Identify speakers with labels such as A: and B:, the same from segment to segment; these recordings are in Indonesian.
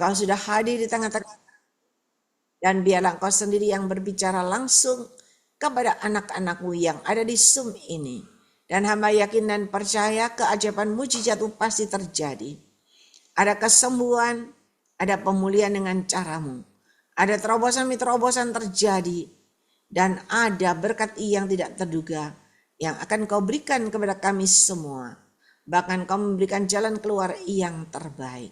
A: Kau sudah hadir di tengah-tengah, dan biarlah Engkau sendiri yang berbicara langsung kepada anak-anak-Mu yang ada di Zoom ini. Dan hamba yakin dan percaya keajaiban mujizat itu pasti terjadi. Ada kesembuhan, ada pemulihan dengan cara-Mu. Ada terobosan-terobosan terjadi. Dan ada berkat yang tidak terduga yang akan Kau berikan kepada kami semua. Bahkan Kau memberikan jalan keluar yang terbaik.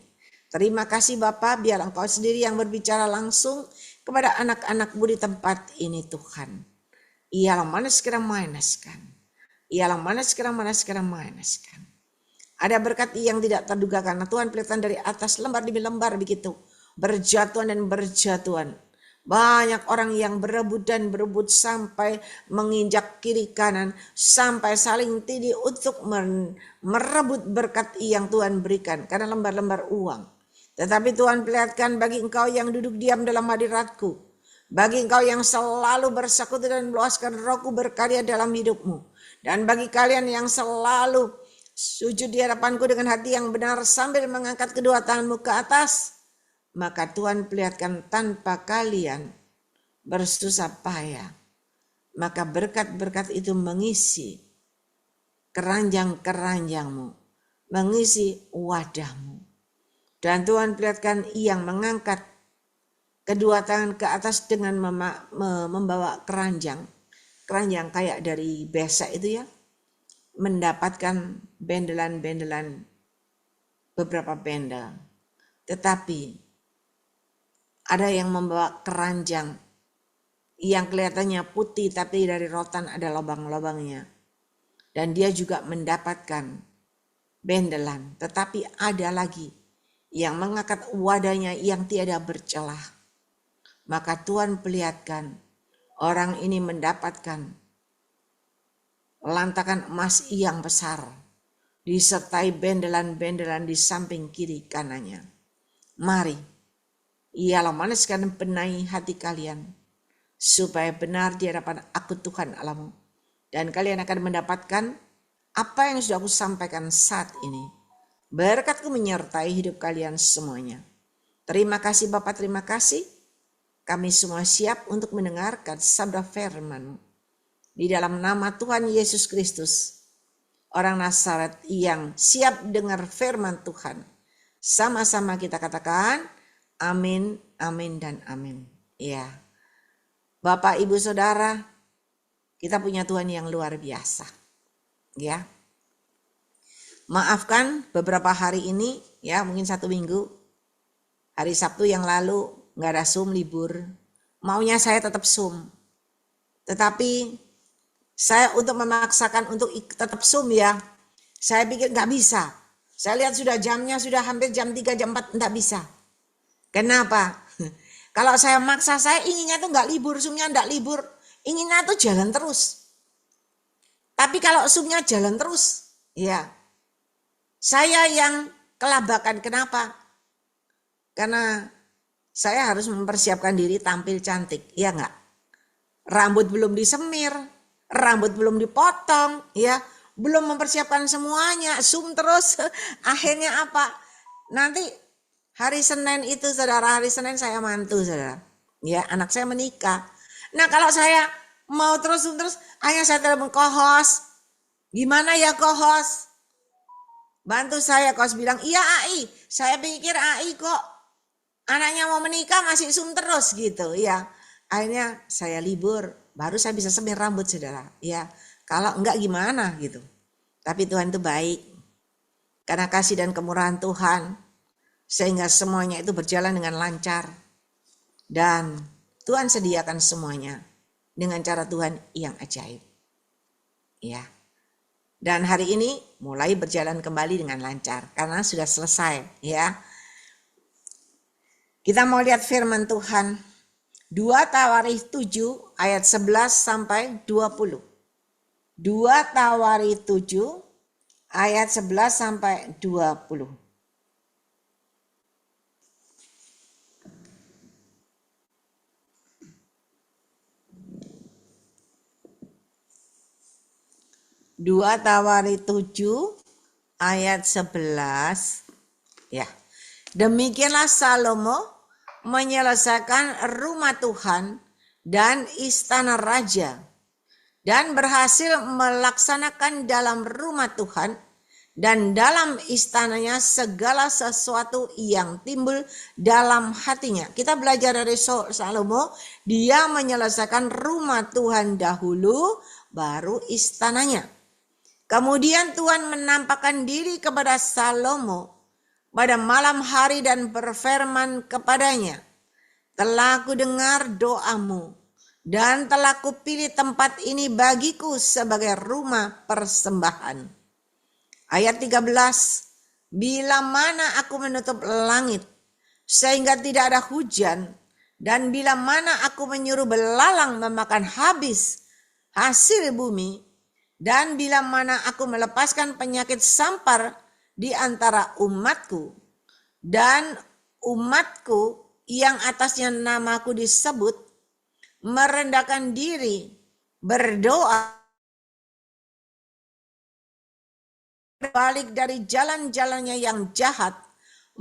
A: Terima kasih Bapa, biar Engkau sendiri yang berbicara langsung kepada anak-anak-Mu di tempat ini Tuhan. Ialah mana sekarang manaskan. Ialah mana sekarang manaskan. Ada berkat yang tidak terduga karena Tuhan pelihatan dari atas lembar demi lembar begitu. Berjatuhan dan berjatuhan. Banyak orang yang berebut dan berebut sampai menginjak kiri kanan. Sampai saling tindih untuk merebut berkat yang Tuhan berikan. Karena lembar-lembar uang. Tetapi Tuhan perlihatkan bagi engkau yang duduk diam dalam hadiratku. Bagi engkau yang selalu bersekutu dan meluaskan rohku berkarya dalam hidupmu. Dan bagi kalian yang selalu sujud di hadapanku dengan hati yang benar sambil mengangkat kedua tanganmu ke atas. Maka Tuhan perlihatkan tanpa kalian bersusah payah. Maka berkat-berkat itu mengisi keranjang-keranjangmu. Mengisi wadahmu. Dan Tuhan perlihatkan yang mengangkat kedua tangan ke atas dengan membawa keranjang. Keranjang kayak dari besek itu ya. Mendapatkan bendelan-bendelan, beberapa bendel. Tetapi ada yang membawa keranjang yang kelihatannya putih tapi dari rotan ada lubang-lubangnya. Dan dia juga mendapatkan bendelan. Tetapi ada lagi yang mengangkat wadahnya yang tiada bercelah. Maka Tuhan perlihatkan orang ini mendapatkan lantakan emas yang besar disertai bendelan-bendelan di samping kiri kanannya. Mari, ialah manaskan benahi hati kalian supaya benar di hadapan aku Tuhan Allahmu. Dan kalian akan mendapatkan apa yang sudah aku sampaikan saat ini. Berkat-Ku menyertai hidup kalian semuanya. Terima kasih Bapak, terima kasih. Kami semua siap untuk mendengarkan sabda firman-Mu. Di dalam nama Tuhan Yesus Kristus, orang Nazaret yang siap dengar firman Tuhan. Sama-sama kita katakan, amin, amin, dan amin. Ya, Bapak, Ibu, Saudara, kita punya Tuhan yang luar biasa. Ya, maafkan beberapa hari ini, ya mungkin 1 minggu, hari Sabtu yang lalu nggak ada Zoom, libur. Maunya saya tetap Zoom. Tetapi saya untuk memaksakan untuk tetap Zoom ya, saya pikir nggak bisa. Saya lihat sudah jamnya, sudah hampir jam 3, jam 4, nggak bisa. Kenapa? Kalau saya maksa, saya inginnya tuh nggak libur, Zoomnya nggak libur. Inginnya tuh jalan terus. Tapi kalau Zoomnya jalan terus, ya saya yang kelabakan. Kenapa? Karena saya harus mempersiapkan diri tampil cantik, ya enggak? Rambut belum disemir, rambut belum dipotong, ya, belum mempersiapkan semuanya, Zoom terus. Akhirnya apa? Nanti hari Senin itu, Saudara, hari Senin saya mantu, Saudara. Ya, anak saya menikah. Nah, kalau saya mau terus, akhirnya saya telepon co-host. Gimana ya co-host? Bantu saya, kos bilang, iya AI. Saya pikir AI kok anaknya mau menikah masih Zoom terus gitu ya. Akhirnya saya libur, baru saya bisa semir rambut, Saudara. Ya, kalau enggak gimana gitu. Tapi Tuhan itu baik. Karena kasih dan kemurahan Tuhan, sehingga semuanya itu berjalan dengan lancar. Dan Tuhan sediakan semuanya dengan cara Tuhan yang ajaib. Ya. Dan hari ini mulai berjalan kembali dengan lancar karena sudah selesai, ya. Kita mau lihat firman Tuhan 2 Tawarikh 7 ayat 11 sampai 20. 2 Tawarikh 7 ayat 11 sampai 20. Dua Tawarikh 7 ayat 11, ya. Demikianlah Salomo menyelesaikan rumah Tuhan dan istana raja, dan berhasil melaksanakan dalam rumah Tuhan dan dalam istananya segala sesuatu yang timbul dalam hatinya. Kita belajar dari Salomo, dia menyelesaikan rumah Tuhan dahulu, baru istananya. Kemudian Tuhan menampakkan diri kepada Salomo pada malam hari dan berfirman kepadanya, telah ku dengar doamu dan telah ku pilih tempat ini bagiku sebagai rumah persembahan. Ayat 13, bila mana aku menutup langit sehingga tidak ada hujan, dan bila mana aku menyuruh belalang memakan habis hasil bumi, dan bila mana aku melepaskan penyakit sampar di antara umatku, dan umatku yang atasnya namaku disebut merendahkan diri, berdoa, berbalik dari jalan-jalannya yang jahat,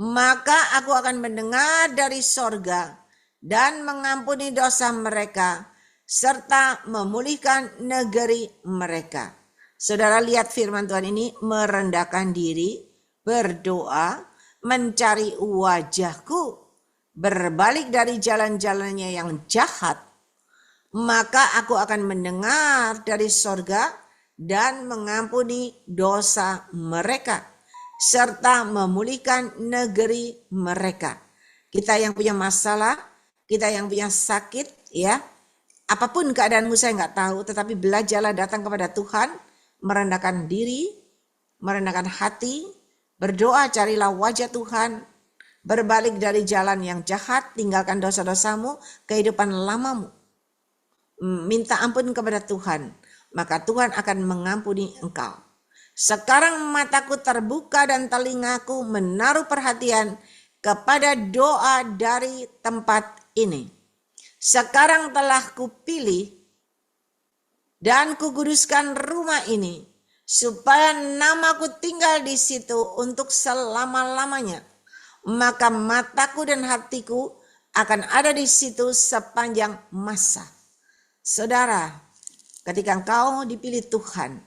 A: maka aku akan mendengar dari sorga dan mengampuni dosa mereka, serta memulihkan negeri mereka. Saudara lihat firman Tuhan ini, merendahkan diri, berdoa, mencari wajahku, berbalik dari jalan-jalannya yang jahat, maka aku akan mendengar dari sorga dan mengampuni dosa mereka, serta memulihkan negeri mereka. Kita yang punya masalah, kita yang punya sakit, ya, apapun keadaanmu saya nggak tahu, tetapi belajarlah datang kepada Tuhan, merendahkan diri, merendahkan hati, berdoa, carilah wajah Tuhan, berbalik dari jalan yang jahat, tinggalkan dosa-dosamu, kehidupan lamamu, minta ampun kepada Tuhan, maka Tuhan akan mengampuni engkau. Sekarang mataku terbuka dan telingaku menaruh perhatian kepada doa dari tempat ini. Sekarang telah kupilih dan kukuduskan rumah ini, supaya namaku tinggal di situ untuk selama-lamanya. Maka mataku dan hatiku akan ada di situ sepanjang masa. Saudara, ketika engkau dipilih Tuhan,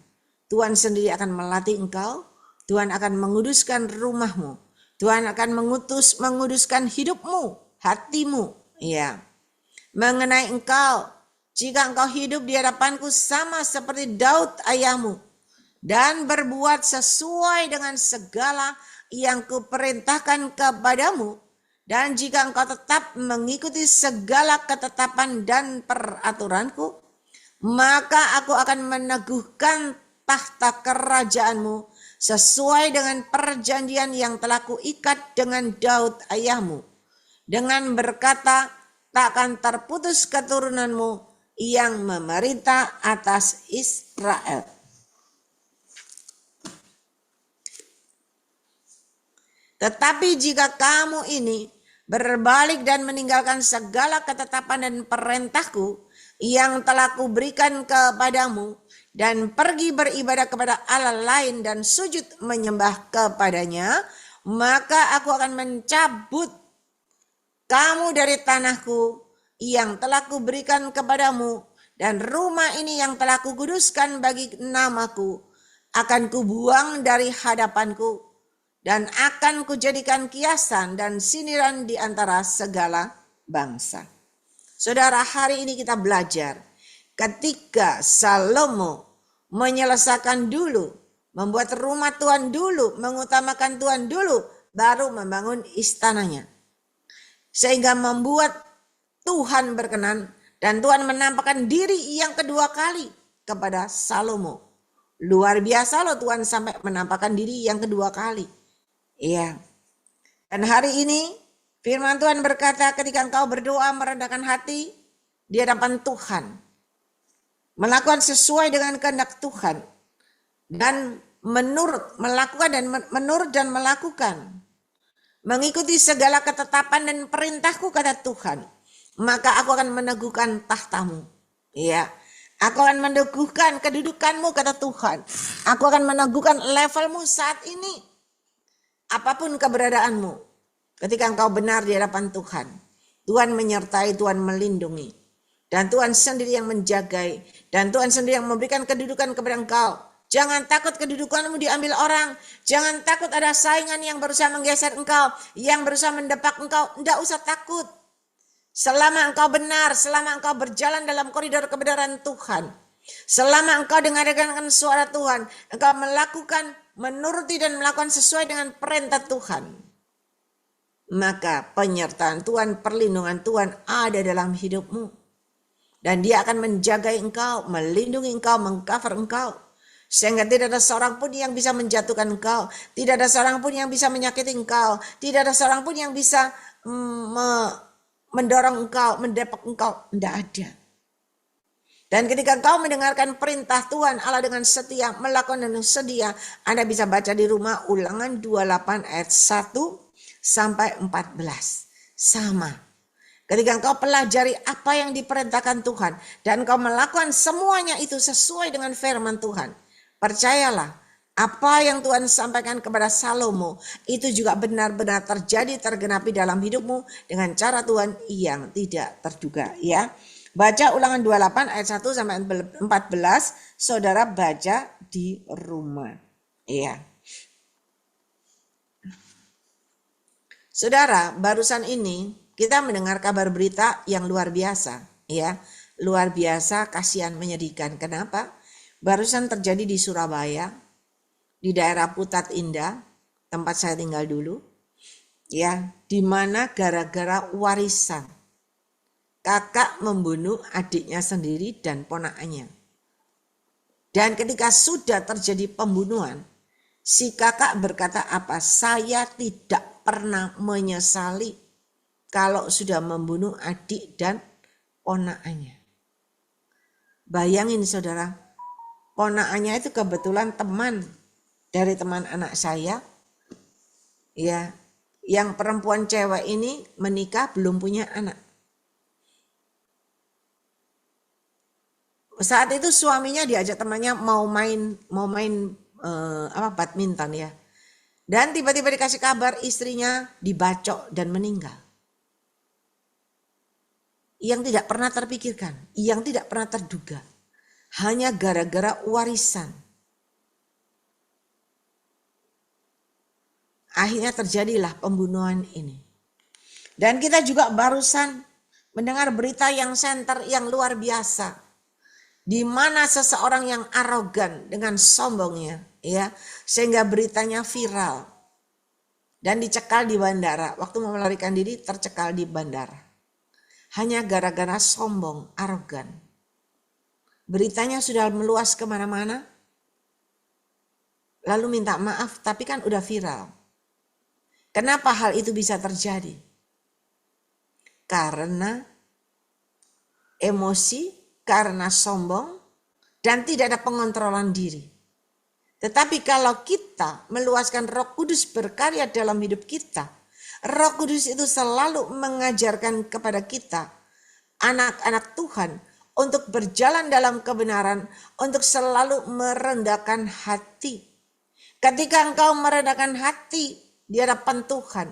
A: Tuhan sendiri akan melatih engkau, Tuhan akan menguduskan rumahmu, Tuhan akan menguduskan hidupmu, hatimu, ya. Mengenai engkau, jika engkau hidup di hadapanku sama seperti Daud ayahmu, dan berbuat sesuai dengan segala yang kuperintahkan kepadamu, dan jika engkau tetap mengikuti segala ketetapan dan peraturanku, maka aku akan meneguhkan tahta kerajaanmu sesuai dengan perjanjian yang telah kuikat dengan Daud ayahmu, dengan berkata, takkan terputus keturunanmu yang memerintah atas Israel. Tetapi jika kamu ini berbalik dan meninggalkan segala ketetapan dan perintahku yang telah kuberikan kepadamu, dan pergi beribadah kepada Allah lain dan sujud menyembah kepadanya, maka aku akan mencabut kamu dari tanahku yang telah kuberikan kepadamu, dan rumah ini yang telah kukuduskan bagi namaku akan kubuang dari hadapanku, dan akan kujadikan kiasan dan sindiran di antara segala bangsa. Saudara, hari ini kita belajar ketika Salomo menyelesaikan dulu, membuat rumah Tuhan dulu, mengutamakan Tuhan dulu, baru membangun istananya. Sehingga membuat Tuhan berkenan, dan Tuhan menampakkan diri yang kedua kali kepada Salomo. Luar biasa loh, Tuhan sampai menampakkan diri yang kedua kali. Iya. Dan hari ini firman Tuhan berkata, ketika engkau berdoa merendahkan hati di hadapan Tuhan, melakukan sesuai dengan kehendak Tuhan, dan melakukan dan melakukan, mengikuti segala ketetapan dan perintahku kata Tuhan, maka aku akan meneguhkan tahtamu. Ya, aku akan meneguhkan kedudukanmu kata Tuhan. Aku akan meneguhkan levelmu saat ini. Apapun keberadaanmu, Ketika engkau benar di hadapan Tuhan, Tuhan menyertai, Tuhan melindungi. Dan Tuhan sendiri yang menjagai. Dan Tuhan sendiri yang memberikan kedudukan kepada engkau. Jangan takut kedudukanmu diambil orang. Jangan takut ada saingan yang berusaha menggeser engkau. Yang berusaha mendepak engkau. Tidak usah takut. Selama engkau benar, selama engkau berjalan dalam koridor kebenaran Tuhan. Selama engkau dengarkan suara Tuhan. Engkau melakukan, menuruti dan melakukan sesuai dengan perintah Tuhan. Maka penyertaan Tuhan, perlindungan Tuhan ada dalam hidupmu. Dan dia akan menjaga engkau, melindungi engkau, mengcover engkau. Sehingga tidak ada seorang pun yang bisa menjatuhkan engkau. Tidak ada seorang pun yang bisa menyakiti engkau. Tidak ada seorang pun yang bisa mendorong engkau, mendepak engkau. Tidak ada. Dan ketika engkau mendengarkan perintah Tuhan Allah dengan setia, melakukan dengan setia, Anda bisa baca di rumah Ulangan 28 ayat 1 sampai 14. Sama. Ketika engkau pelajari apa yang diperintahkan Tuhan dan engkau melakukan semuanya itu sesuai dengan firman Tuhan, percayalah, apa yang Tuhan sampaikan kepada Salomo itu juga benar-benar terjadi, tergenapi dalam hidupmu dengan cara Tuhan yang tidak terduga. Ya, baca Ulangan 28 ayat 1 sampai 14, saudara baca di rumah. Ya, saudara, barusan ini kita mendengar kabar berita yang luar biasa. Ya, luar biasa, kasihan, menyedihkan. Kenapa? Barusan terjadi di Surabaya, di daerah Putat Indah, tempat saya tinggal dulu, ya, di mana gara-gara warisan kakak membunuh adiknya sendiri dan ponakannya. Dan ketika sudah terjadi pembunuhan, si kakak berkata apa? Saya tidak pernah menyesali kalau sudah membunuh adik dan ponakannya. Bayangin saudara, ponakannya itu kebetulan teman dari teman anak saya, ya, yang perempuan cewek ini menikah belum punya anak. Saat itu suaminya diajak temannya mau main badminton ya, dan tiba-tiba dikasih kabar istrinya dibacok dan meninggal. Yang tidak pernah terpikirkan, yang tidak pernah terduga, hanya gara-gara warisan. Akhirnya terjadilah pembunuhan ini. Dan kita juga barusan mendengar berita yang senter yang luar biasa, di mana seseorang yang arogan dengan sombongnya, ya, sehingga beritanya viral dan dicekal di bandara. Waktu mau melarikan diri tercekal di bandara, hanya gara-gara sombong, arogan. Beritanya sudah meluas kemana-mana, lalu minta maaf, tapi kan udah viral. Kenapa hal itu bisa terjadi? Karena emosi, karena sombong, dan tidak ada pengontrolan diri. Tetapi kalau kita meluaskan Roh Kudus berkarya dalam hidup kita, Roh Kudus itu selalu mengajarkan kepada kita, anak-anak Tuhan, untuk berjalan dalam kebenaran, untuk selalu merendahkan hati. Ketika engkau merendahkan hati di hadapan Tuhan,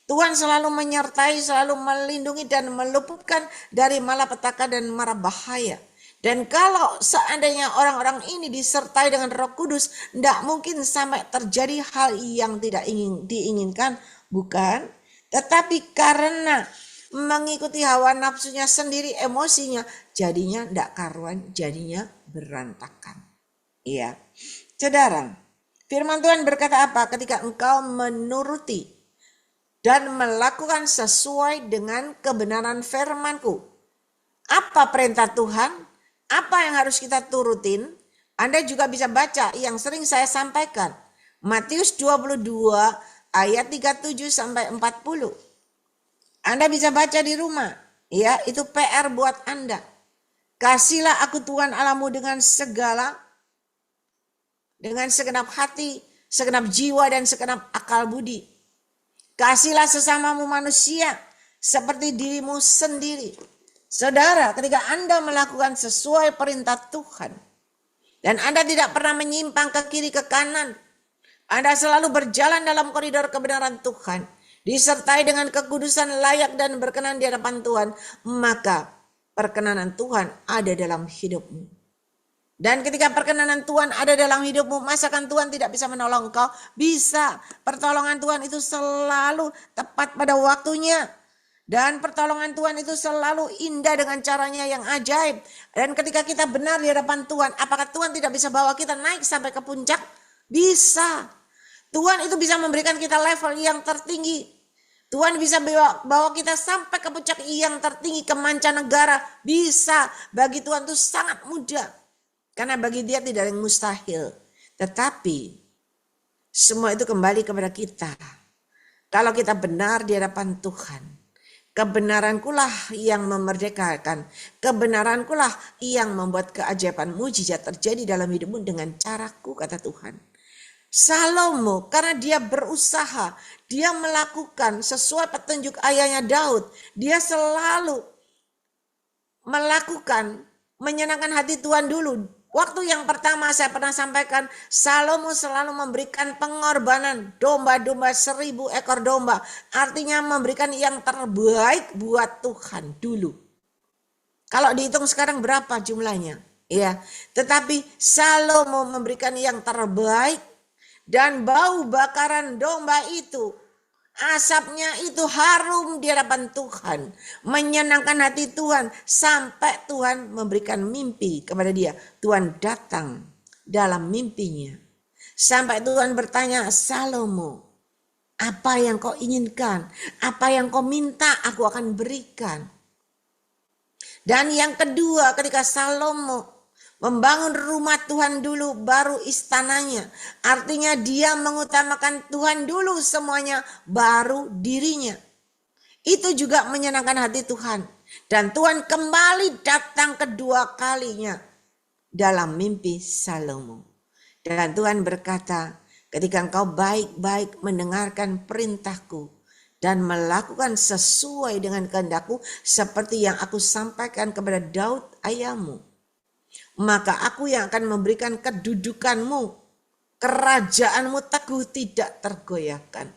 A: Tuhan selalu menyertai, selalu melindungi dan meluputkan dari malapetaka dan mara bahaya. Dan kalau seandainya orang-orang ini disertai dengan Roh Kudus, tidak mungkin sampai terjadi hal yang tidak diinginkan, bukan? Tetapi karena mengikuti hawa nafsunya sendiri, emosinya, jadinya tidak karuan, jadinya berantakan. Iya, saudara, firman Tuhan berkata apa? Ketika engkau menuruti dan melakukan sesuai dengan kebenaran firman-Ku. Apa perintah Tuhan? Apa yang harus kita turutin? Anda juga bisa baca yang sering saya sampaikan. Matius 22 ayat 37 sampai 40. Anda bisa baca di rumah. Ya, itu PR buat Anda. Kasihlah aku Tuhan Allahmu dengan segenap hati, segenap jiwa dan segenap akal budi. Kasihlah sesamamu manusia seperti dirimu sendiri. Saudara, ketika Anda melakukan sesuai perintah Tuhan dan Anda tidak pernah menyimpang ke kiri ke kanan, Anda selalu berjalan dalam koridor kebenaran Tuhan, disertai dengan kekudusan layak dan berkenan di hadapan Tuhan, maka perkenanan Tuhan ada dalam hidupmu. Dan ketika perkenanan Tuhan ada dalam hidupmu, masakan Tuhan tidak bisa menolong kau? Bisa. Pertolongan Tuhan itu selalu tepat pada waktunya. Dan pertolongan Tuhan itu selalu indah dengan caranya yang ajaib. Dan ketika kita benar di hadapan Tuhan, apakah Tuhan tidak bisa bawa kita naik sampai ke puncak? Bisa. Tuhan itu bisa memberikan kita level yang tertinggi. Tuhan bisa bawa kita sampai ke puncak yang tertinggi, ke mancanegara. Bisa. Bagi Tuhan itu sangat mudah. Karena bagi dia tidak ada yang mustahil. Tetapi semua itu kembali kepada kita. Kalau kita benar di hadapan Tuhan, kebenarankulah yang memerdekakan. Kebenarankulah yang membuat keajaiban mujizat terjadi dalam hidupmu dengan caraku, kata Tuhan. Salomo, karena dia berusaha, dia melakukan sesuai petunjuk ayahnya Daud. Dia selalu melakukan menyenangkan hati Tuhan dulu. Waktu yang pertama saya pernah sampaikan, Salomo selalu memberikan pengorbanan domba-domba 1000 ekor domba. Artinya memberikan yang terbaik buat Tuhan dulu. Kalau dihitung sekarang berapa jumlahnya? Ya, tetapi Salomo memberikan yang terbaik dan bau bakaran domba itu, asapnya itu harum di hadapan Tuhan, menyenangkan hati Tuhan sampai Tuhan memberikan mimpi kepada dia. Tuhan datang dalam mimpinya. Sampai Tuhan bertanya, Salomo, apa yang kau inginkan? Apa yang kau minta aku akan berikan. Dan yang kedua, ketika Salomo membangun rumah Tuhan dulu, baru istananya. Artinya dia mengutamakan Tuhan dulu semuanya, baru dirinya. Itu juga menyenangkan hati Tuhan. Dan Tuhan kembali datang kedua kalinya dalam mimpi Salomo. Dan Tuhan berkata, ketika engkau baik-baik mendengarkan perintahku dan melakukan sesuai dengan kehendakku seperti yang aku sampaikan kepada Daud ayahmu, maka aku yang akan memberikan kedudukanmu, kerajaanmu teguh tidak tergoyahkan.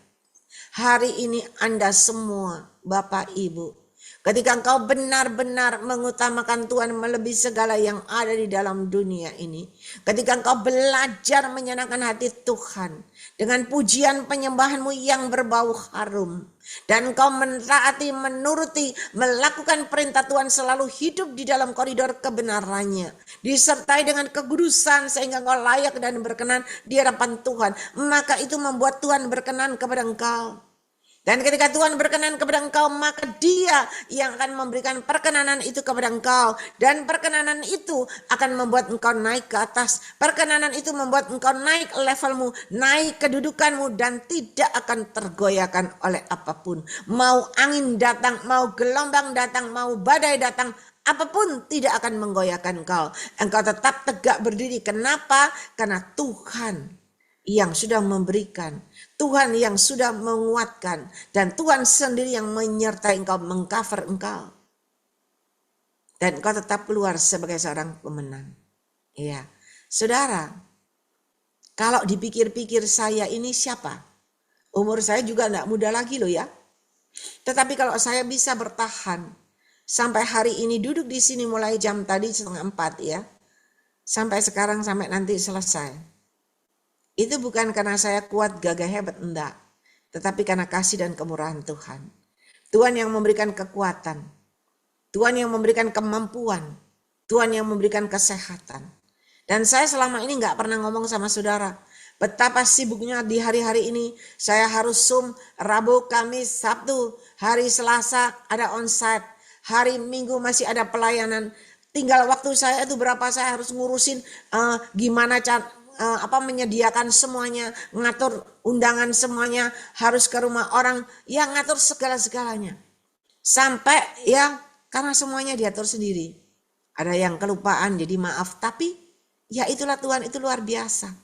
A: Hari ini Anda semua, Bapak Ibu, ketika engkau benar-benar mengutamakan Tuhan melebihi segala yang ada di dalam dunia ini, ketika engkau belajar menyenangkan hati Tuhan dengan pujian penyembahanmu yang berbau harum, dan engkau mentaati, menuruti, melakukan perintah Tuhan, selalu hidup di dalam koridor kebenarannya, disertai dengan kekudusan sehingga engkau layak dan berkenan di hadapan Tuhan, maka itu membuat Tuhan berkenan kepada engkau. Dan ketika Tuhan berkenan kepada engkau, maka dia yang akan memberikan perkenanan itu kepada engkau. Dan perkenanan itu akan membuat engkau naik ke atas. Perkenanan itu membuat engkau naik levelmu, naik kedudukanmu, dan tidak akan tergoyahkan oleh apapun. Mau angin datang, mau gelombang datang, mau badai datang, apapun tidak akan menggoyahkan engkau. Engkau tetap tegak berdiri. Kenapa? Karena Tuhan yang sudah memberikan, Tuhan yang sudah menguatkan, dan Tuhan sendiri yang menyertai engkau, mengcover engkau. Dan engkau tetap keluar sebagai seorang pemenang. Iya, saudara, kalau dipikir-pikir saya ini siapa? Umur saya juga enggak muda lagi loh ya. Tetapi kalau saya bisa bertahan sampai hari ini, duduk di sini mulai jam tadi 3:30 ya, sampai sekarang, sampai nanti selesai. Itu bukan karena saya kuat, gagah, hebat, enggak. Tetapi karena kasih dan kemurahan Tuhan. Tuhan yang memberikan kekuatan. Tuhan yang memberikan kemampuan. Tuhan yang memberikan kesehatan. Dan saya selama ini enggak pernah ngomong sama saudara, betapa sibuknya di hari-hari ini. Saya harus Zoom, Rabu, Kamis, Sabtu, hari Selasa ada onsite. Hari Minggu masih ada pelayanan. Tinggal waktu saya itu berapa, saya harus ngurusin gimana menyediakan semuanya, ngatur undangan semuanya, harus ke rumah orang, yang ngatur segala-segalanya. Sampai ya, karena semuanya diatur sendiri. Ada yang kelupaan, jadi maaf, tapi ya itulah Tuhan, itu luar biasa.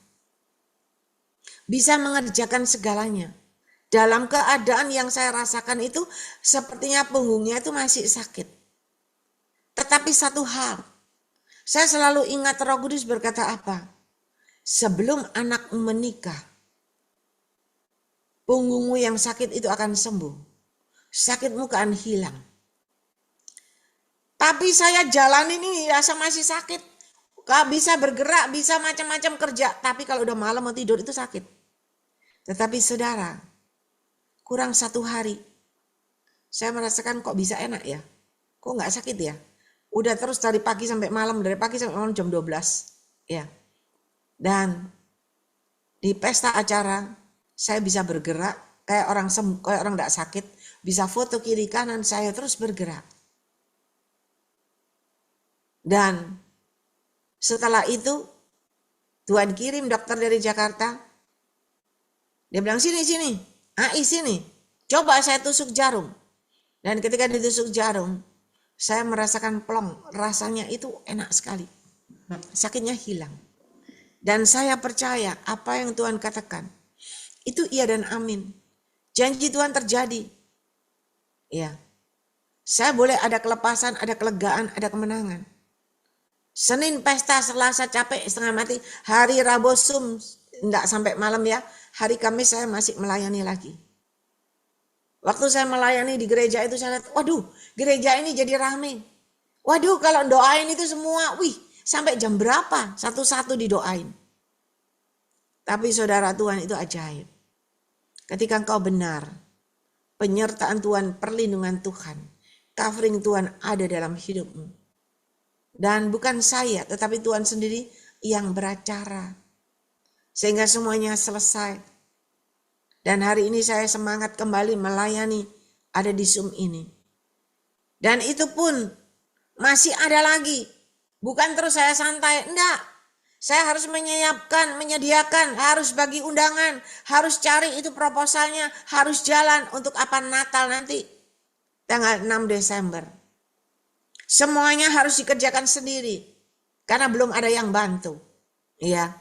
A: Bisa mengerjakan segalanya. Dalam keadaan yang saya rasakan itu, sepertinya punggungnya itu masih sakit. Tetapi satu hal, saya selalu ingat Roh Kudus berkata apa? Sebelum anak menikah, Punggungmu yang sakit itu akan sembuh. Sakitmu akan hilang. Tapi saya jalanin ini rasa masih sakit. Gak bisa bergerak, bisa macam-macam kerja. Tapi kalau udah malam mau tidur itu sakit. Tetapi saudara, kurang 1 hari, saya merasakan kok bisa enak ya. Kok gak sakit ya. Udah terus dari pagi sampai malam, dari pagi sampai malam jam 12. Ya. Dan di pesta acara, saya bisa bergerak, kayak orang gak sakit. Bisa foto kiri kanan, saya terus bergerak. Dan setelah itu Tuhan kirim dokter dari Jakarta. Dia bilang sini, AI sini. Coba saya tusuk jarum. Dan ketika ditusuk jarum, saya merasakan plong. Rasanya itu enak sekali. Sakitnya hilang. Dan saya percaya apa yang Tuhan katakan. Itu iya dan amin. Janji Tuhan terjadi. Ya. Saya boleh ada kelepasan, ada kelegaan, ada kemenangan. Senin pesta, Selasa capek setengah mati, hari Rabu Zoom enggak sampai malam ya, hari Kamis saya masih melayani lagi. Waktu saya melayani di gereja itu saya lihat, waduh gereja ini jadi rame. Waduh kalau doain itu semua, sampai jam berapa satu-satu didoain. Tapi saudara, Tuhan itu ajaib. Ketika engkau benar, penyertaan Tuhan, perlindungan Tuhan, covering Tuhan ada dalam hidupmu. Dan bukan saya, tetapi Tuhan sendiri yang beracara. Sehingga semuanya selesai. Dan hari ini saya semangat kembali melayani ada di Zoom ini. Dan itu pun masih ada lagi. Bukan terus saya santai, enggak. Saya harus menyediakan, harus bagi undangan, harus cari itu proposalnya, harus jalan untuk apa Natal nanti. Tanggal 6 Desember. Semuanya harus dikerjakan sendiri. Karena belum ada yang bantu. Ya.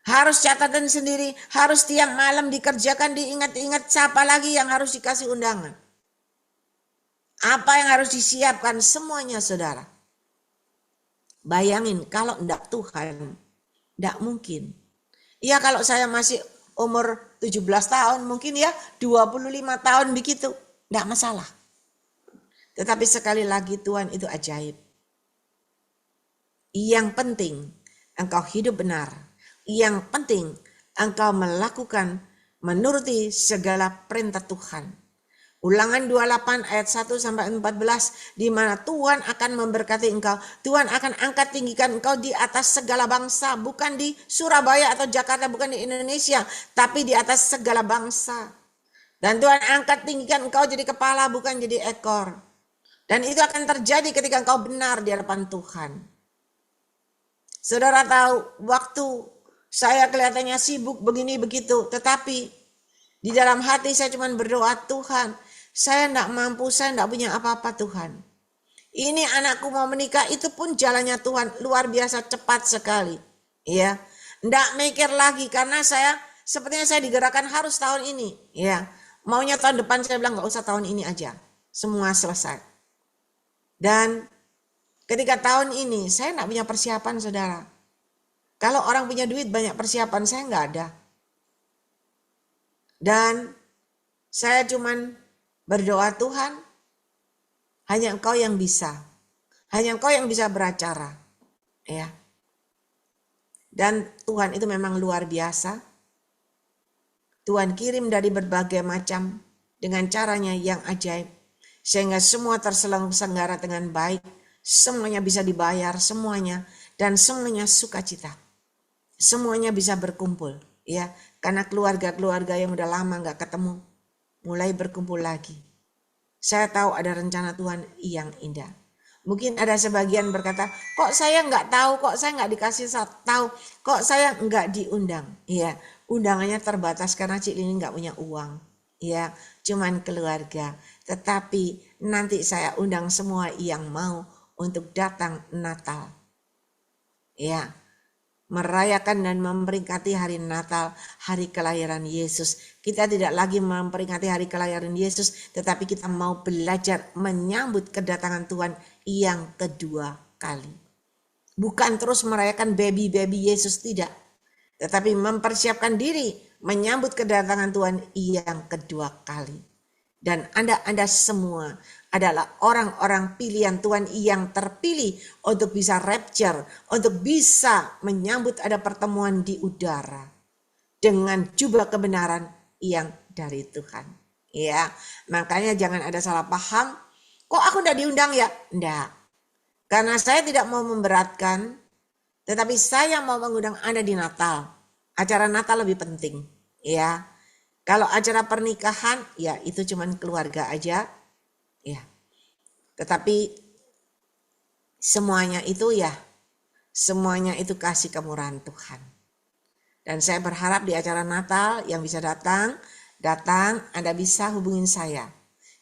A: Harus catatan sendiri. Harus tiap malam dikerjakan, diingat-ingat siapa lagi yang harus dikasih undangan. Apa yang harus disiapkan semuanya saudara. Bayangin kalau enggak Tuhan. Enggak mungkin. Ya kalau saya masih umur 17 tahun mungkin ya 25 tahun begitu. Enggak masalah. Tetapi sekali lagi Tuhan itu ajaib. Yang penting engkau hidup benar. Yang penting engkau melakukan menuruti segala perintah Tuhan. Ulangan 28 ayat 1 sampai 14 di mana Tuhan akan memberkati engkau. Tuhan akan angkat tinggikan engkau di atas segala bangsa, bukan di Surabaya atau Jakarta, bukan di Indonesia, tapi di atas segala bangsa. Dan Tuhan angkat tinggikan engkau jadi kepala, bukan jadi ekor. Dan itu akan terjadi ketika engkau benar di hadapan Tuhan. Saudara tahu, waktu saya kelihatannya sibuk begini begitu, tetapi di dalam hati saya cuma berdoa, Tuhan, saya tidak mampu, saya tidak punya apa-apa Tuhan. Ini anakku mau menikah, itu pun jalannya Tuhan luar biasa cepat sekali. Ya, tidak mikir lagi karena sepertinya saya digerakkan harus tahun ini. Ya, maunya tahun depan, saya bilang nggak usah tahun ini aja, semua selesai. Dan ketika tahun ini saya tidak punya persiapan saudara. Kalau orang punya duit banyak persiapan, saya nggak ada. Dan saya cuman berdoa, Tuhan, hanya Engkau yang bisa. Hanya Engkau yang bisa beracara. Ya. Dan Tuhan itu memang luar biasa. Tuhan kirim dari berbagai macam dengan caranya yang ajaib. Sehingga semua terselenggara dengan baik. Semuanya bisa dibayar, semuanya. Dan semuanya sukacita. Semuanya bisa berkumpul. Ya, karena keluarga-keluarga yang udah lama gak ketemu. Mulai berkumpul lagi. Saya tahu ada rencana Tuhan yang indah. Mungkin ada sebagian berkata, kok saya gak tahu, kok saya gak dikasih tahu, kok saya gak diundang. Ya, undangannya terbatas karena Cik Lini gak punya uang. Ya, cuman keluarga. Tetapi nanti saya undang semua yang mau untuk datang Natal. Ya, merayakan dan memperingati hari Natal, hari kelahiran Yesus. Kita tidak lagi memperingati hari kelahiran Yesus, tetapi kita mau belajar menyambut kedatangan Tuhan yang kedua kali. Bukan terus merayakan baby Yesus, tidak. Tetapi mempersiapkan diri menyambut kedatangan Tuhan yang kedua kali. Dan Anda semua adalah orang-orang pilihan Tuhan yang terpilih untuk bisa rapture, untuk bisa menyambut ada pertemuan di udara dengan jubah kebenaran yang dari Tuhan. Ya, makanya jangan ada salah paham. Kok aku udah diundang ya? Enggak. Karena saya tidak mau memberatkan, tetapi saya mau mengundang Anda di Natal. Acara Natal lebih penting, ya. Kalau acara pernikahan, ya itu cuman keluarga aja, ya. Tetapi semuanya itu kasih kemurahan Tuhan. Dan saya berharap di acara Natal yang bisa datang, Anda bisa hubungin saya.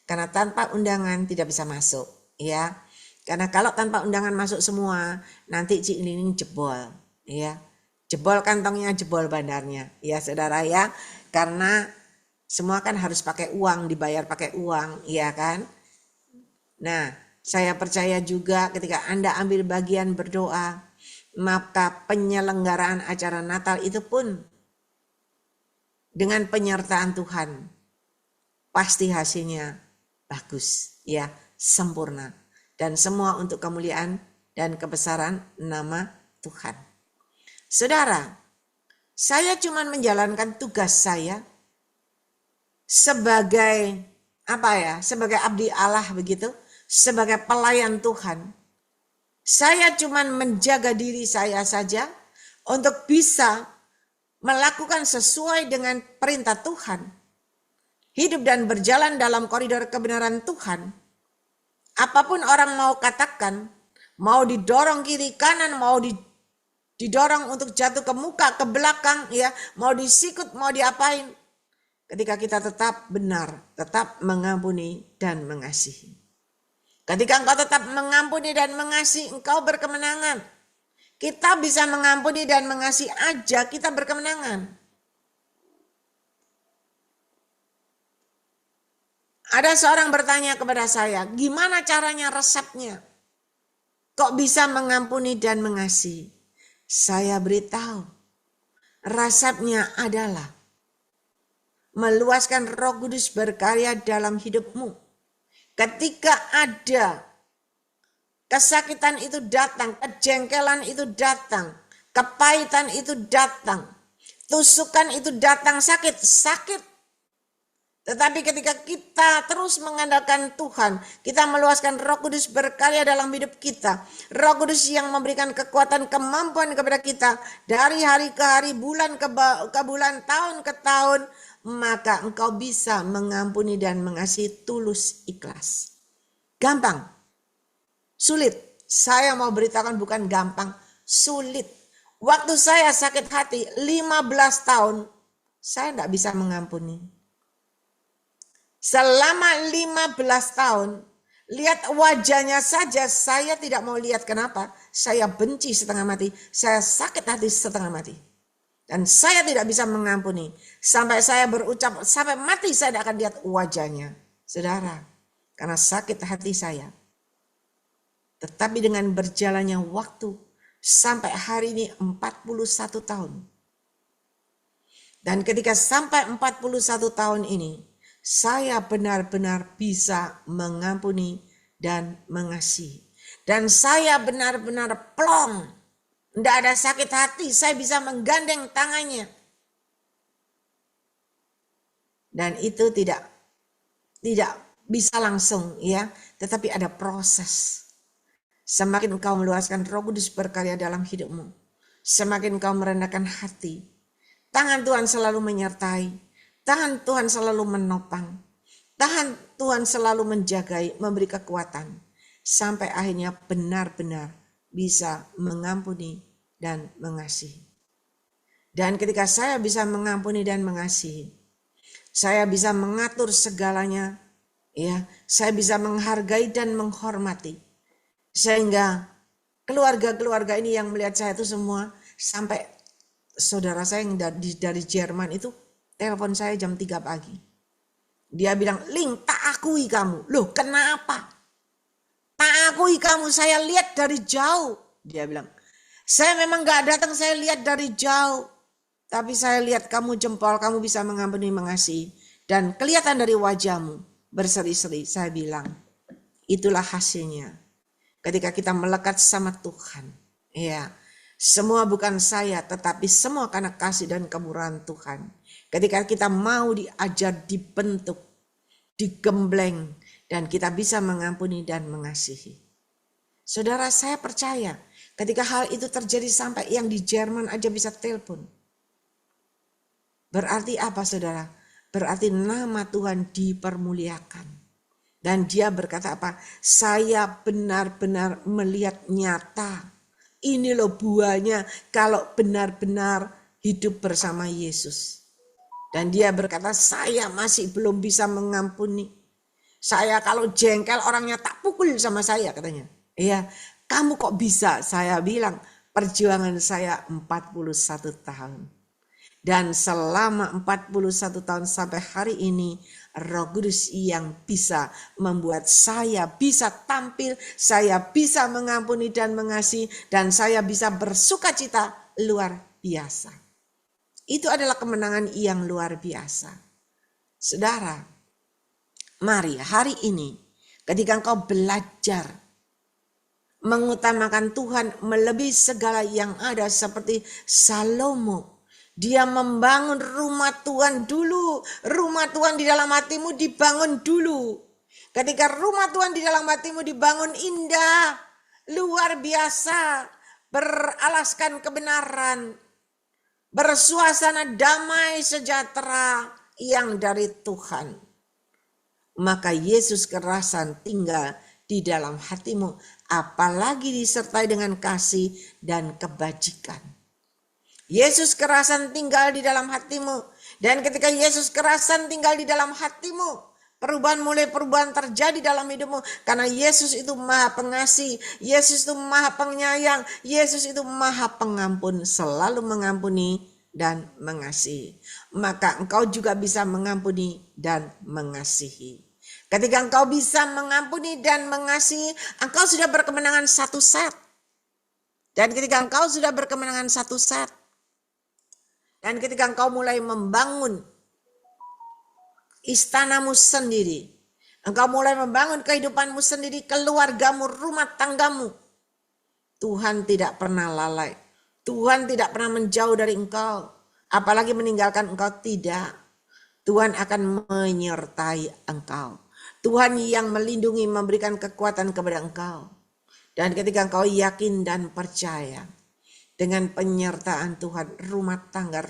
A: Karena tanpa undangan tidak bisa masuk, ya. Karena kalau tanpa undangan masuk semua, nanti Cik Nining jebol, ya. Jebol kantongnya, jebol bandarnya, ya saudara ya. Karena semua kan harus pakai uang, dibayar pakai uang, ya kan. Nah, saya percaya juga ketika Anda ambil bagian berdoa, maka penyelenggaraan acara Natal itu pun dengan penyertaan Tuhan, pasti hasilnya bagus, ya, sempurna. Dan semua untuk kemuliaan dan kebesaran nama Tuhan. Saudara, saya cuma menjalankan tugas saya sebagai sebagai abdi Allah begitu, sebagai pelayan Tuhan. Saya cuma menjaga diri saya saja untuk bisa melakukan sesuai dengan perintah Tuhan. Hidup dan berjalan dalam koridor kebenaran Tuhan. Apapun orang mau katakan, mau didorong kiri kanan, mau didorong untuk jatuh ke muka, ke belakang, ya, mau disikut, mau diapain. Ketika kita tetap benar, tetap mengampuni dan mengasihi. Ketika engkau tetap mengampuni dan mengasihi, engkau berkemenangan. Kita bisa mengampuni dan mengasihi aja, kita berkemenangan. Ada seorang bertanya kepada saya, gimana caranya resepnya? Kok bisa mengampuni dan mengasihi? Saya beritahu, resepnya adalah meluaskan Roh Kudus berkarya dalam hidupmu. Ketika ada kesakitan itu datang, kejengkelan itu datang, kepahitan itu datang, tusukan itu datang, sakit. Tetapi ketika kita terus mengandalkan Tuhan, kita meluaskan Roh Kudus berkarya dalam hidup kita. Roh Kudus yang memberikan kekuatan, kemampuan kepada kita dari hari ke hari, bulan ke bulan, tahun ke tahun, maka engkau bisa mengampuni dan mengasihi tulus ikhlas. Gampang, sulit. Saya mau beritakan bukan gampang, sulit. Waktu saya sakit hati 15 tahun, saya tidak bisa mengampuni. Selama 15 tahun, lihat wajahnya saja saya tidak mau lihat. Kenapa? Saya benci setengah mati, saya sakit hati setengah mati. Dan saya tidak bisa mengampuni. Sampai saya berucap, sampai mati saya tidak akan lihat wajahnya. Saudara, karena sakit hati saya. Tetapi dengan berjalannya waktu, sampai hari ini 41 tahun. Dan ketika sampai 41 tahun ini, saya benar-benar bisa mengampuni dan mengasihi. Dan saya benar-benar plong. Tidak ada sakit hati, saya bisa menggandeng tangannya. Dan itu tidak bisa langsung, ya, tetapi ada proses. Semakin engkau meluaskan Roh Kudus berkarya dalam hidupmu, semakin engkau merendahkan hati, tangan Tuhan selalu menyertai. Tangan Tuhan selalu menopang. Tangan Tuhan selalu menjagai, memberi kekuatan. Sampai akhirnya benar-benar bisa mengampuni dan mengasihi. Dan ketika saya bisa mengampuni dan mengasihi, saya bisa mengatur segalanya. Ya, saya bisa menghargai dan menghormati. Sehingga keluarga-keluarga ini yang melihat saya itu semua, sampai saudara saya yang dari Jerman itu, telepon saya jam 3 pagi. Dia bilang, Ling, tak akui kamu. Loh, kenapa? Tak akui kamu, saya lihat dari jauh. Dia bilang, saya memang gak datang, saya lihat dari jauh. Tapi saya lihat kamu jempol, kamu bisa mengampuni, mengasihi. Dan kelihatan dari wajahmu berseri-seri. Saya bilang, itulah hasilnya. Ketika kita melekat sama Tuhan. Ya, semua bukan saya, tetapi semua karena kasih dan kemurahan Tuhan. Ketika kita mau diajar, dibentuk, digembleng, dan kita bisa mengampuni dan mengasihi. Saudara, saya percaya ketika hal itu terjadi sampai yang di Jerman aja bisa telepon. Berarti apa, saudara? Berarti nama Tuhan dipermuliakan. Dan dia berkata apa? Saya benar-benar melihat nyata. Ini loh buahnya kalau benar-benar hidup bersama Yesus. Dan dia berkata, saya masih belum bisa mengampuni. Saya kalau jengkel orangnya tak pukul sama saya, katanya. Iya, kamu kok bisa? Saya bilang, perjuangan saya 41 tahun. Dan selama 41 tahun sampai hari ini, Roh Kudus yang bisa membuat saya bisa tampil, saya bisa mengampuni dan mengasihi, dan saya bisa bersukacita luar biasa. Itu adalah kemenangan yang luar biasa. Saudara, mari hari ini ketika engkau belajar mengutamakan Tuhan melebihi segala yang ada seperti Salomo. Dia membangun rumah Tuhan dulu. Rumah Tuhan di dalam hatimu dibangun dulu. Ketika rumah Tuhan di dalam hatimu dibangun indah, luar biasa, beralaskan kebenaran, bersuasana damai sejahtera yang dari Tuhan, maka Yesus kerasan tinggal di dalam hatimu, apalagi disertai dengan kasih dan kebajikan. Yesus kerasan tinggal di dalam hatimu. Dan ketika Yesus kerasan tinggal di dalam hatimu, perubahan terjadi dalam hidupmu. Karena Yesus itu maha pengasih, Yesus itu maha penyayang, Yesus itu maha pengampun, selalu mengampuni dan mengasihi. Maka engkau juga bisa mengampuni dan mengasihi. Ketika engkau bisa mengampuni dan mengasihi, engkau sudah berkemenangan satu set. Dan ketika engkau sudah berkemenangan satu set, dan ketika engkau mulai membangun istanamu sendiri, engkau mulai membangun kehidupanmu sendiri, keluargamu, rumah tanggamu, Tuhan tidak pernah lalai. Tuhan tidak pernah menjauh dari engkau, apalagi meninggalkan engkau, tidak. Tuhan akan menyertai engkau. Tuhan yang melindungi, memberikan kekuatan kepada engkau. Dan ketika engkau yakin dan percaya, dengan penyertaan Tuhan, rumah tangga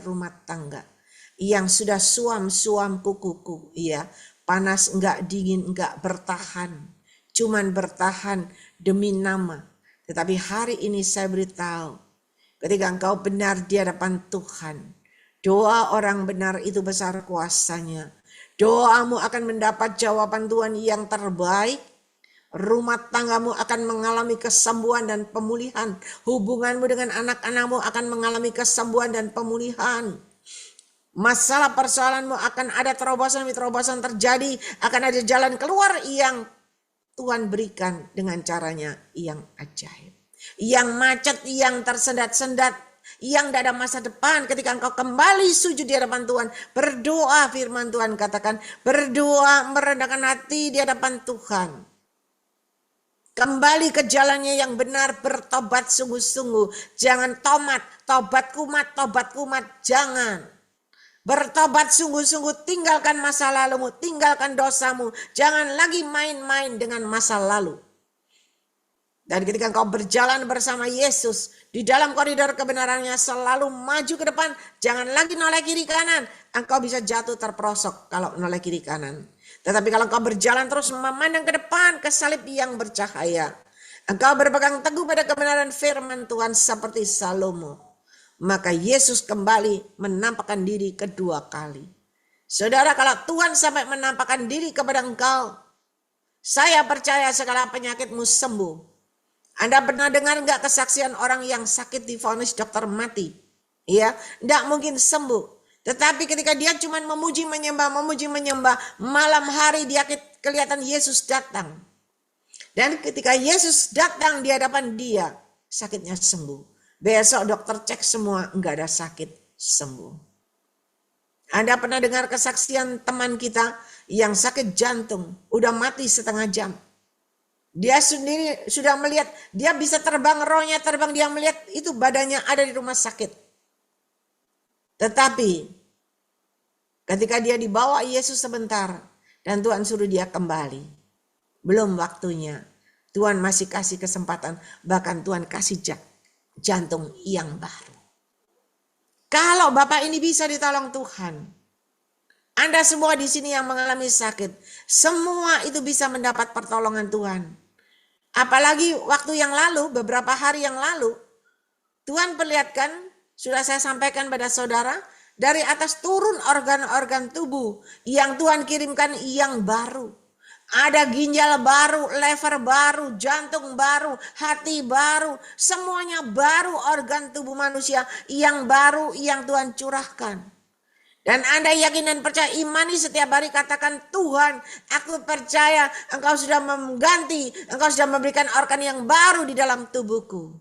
A: yang sudah suam kukuku, ya, panas enggak, dingin enggak, bertahan, cuman bertahan demi nama. Tetapi hari ini saya beritahu, ketika engkau benar di hadapan Tuhan, doa orang benar itu besar kuasanya. Doamu akan mendapat jawaban Tuhan yang terbaik. Rumah tanggamu akan mengalami kesembuhan dan pemulihan. Hubunganmu dengan anak-anakmu akan mengalami kesembuhan dan pemulihan. Masalah persoalanmu akan ada terobosan terjadi. Akan ada jalan keluar yang Tuhan berikan dengan caranya yang ajaib. Yang macet, yang tersendat-sendat, yang tidak ada masa depan. Ketika engkau kembali sujud di hadapan Tuhan, berdoa, firman Tuhan katakan, berdoa merendahkan hati di hadapan Tuhan. Kembali ke jalannya yang benar, bertobat sungguh-sungguh. Jangan tobat kumat, jangan. Bertobat sungguh-sungguh, tinggalkan masa lalumu, tinggalkan dosamu. Jangan lagi main-main dengan masa lalu. Dan ketika engkau berjalan bersama Yesus, di dalam koridor kebenarannya selalu maju ke depan. Jangan lagi noleh kiri kanan. Engkau bisa jatuh terperosok kalau noleh kiri kanan. Tetapi kalau engkau berjalan terus memandang ke depan, ke salib yang bercahaya, engkau berpegang teguh pada kebenaran firman Tuhan seperti Salomo, maka Yesus kembali menampakkan diri kedua kali. Saudara, kalau Tuhan sampai menampakkan diri kepada engkau, saya percaya segala penyakitmu sembuh. Anda pernah dengar enggak kesaksian orang yang sakit divonis dokter mati? Ya, enggak mungkin sembuh. Tetapi ketika dia cuma memuji menyembah, malam hari dia kelihatan Yesus datang. Dan ketika Yesus datang di hadapan dia, sakitnya sembuh. Besok dokter cek semua, enggak ada sakit, sembuh. Anda pernah dengar kesaksian teman kita yang sakit jantung, udah mati setengah jam. Dia sendiri sudah melihat, dia bisa terbang, rohnya terbang, dia melihat itu badannya ada di rumah sakit. Tetapi ketika dia dibawa Yesus sebentar dan Tuhan suruh dia kembali, belum waktunya. Tuhan masih kasih kesempatan, bahkan Tuhan kasih jantung yang baru. Kalau Bapak ini bisa ditolong Tuhan, Anda semua di sini yang mengalami sakit, semua itu bisa mendapat pertolongan Tuhan. Apalagi waktu yang lalu, beberapa hari yang lalu, Tuhan perlihatkan, sudah saya sampaikan pada saudara, dari atas turun organ-organ tubuh yang Tuhan kirimkan yang baru. Ada ginjal baru, lever baru, jantung baru, hati baru, semuanya baru organ tubuh manusia yang baru yang Tuhan curahkan. Dan Anda yakin dan percaya, imani setiap hari, katakan, Tuhan, aku percaya Engkau sudah mengganti, Engkau sudah memberikan organ yang baru di dalam tubuhku.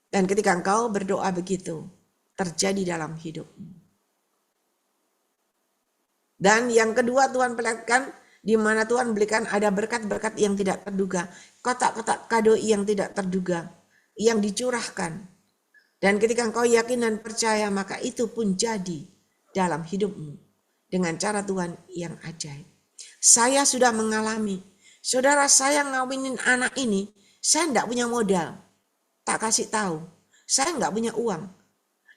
A: Dan ketika engkau berdoa begitu, terjadi dalam hidupmu. Dan yang kedua Tuhan perlihatkan, di mana Tuhan berikan ada berkat-berkat yang tidak terduga, kotak-kotak kado yang tidak terduga, yang dicurahkan. Dan ketika engkau yakin dan percaya, maka itu pun jadi dalam hidupmu dengan cara Tuhan yang ajaib. Saya sudah mengalami, saudara, saya ngawinin anak ini, saya enggak punya modal. Tak kasih tahu, saya enggak punya uang.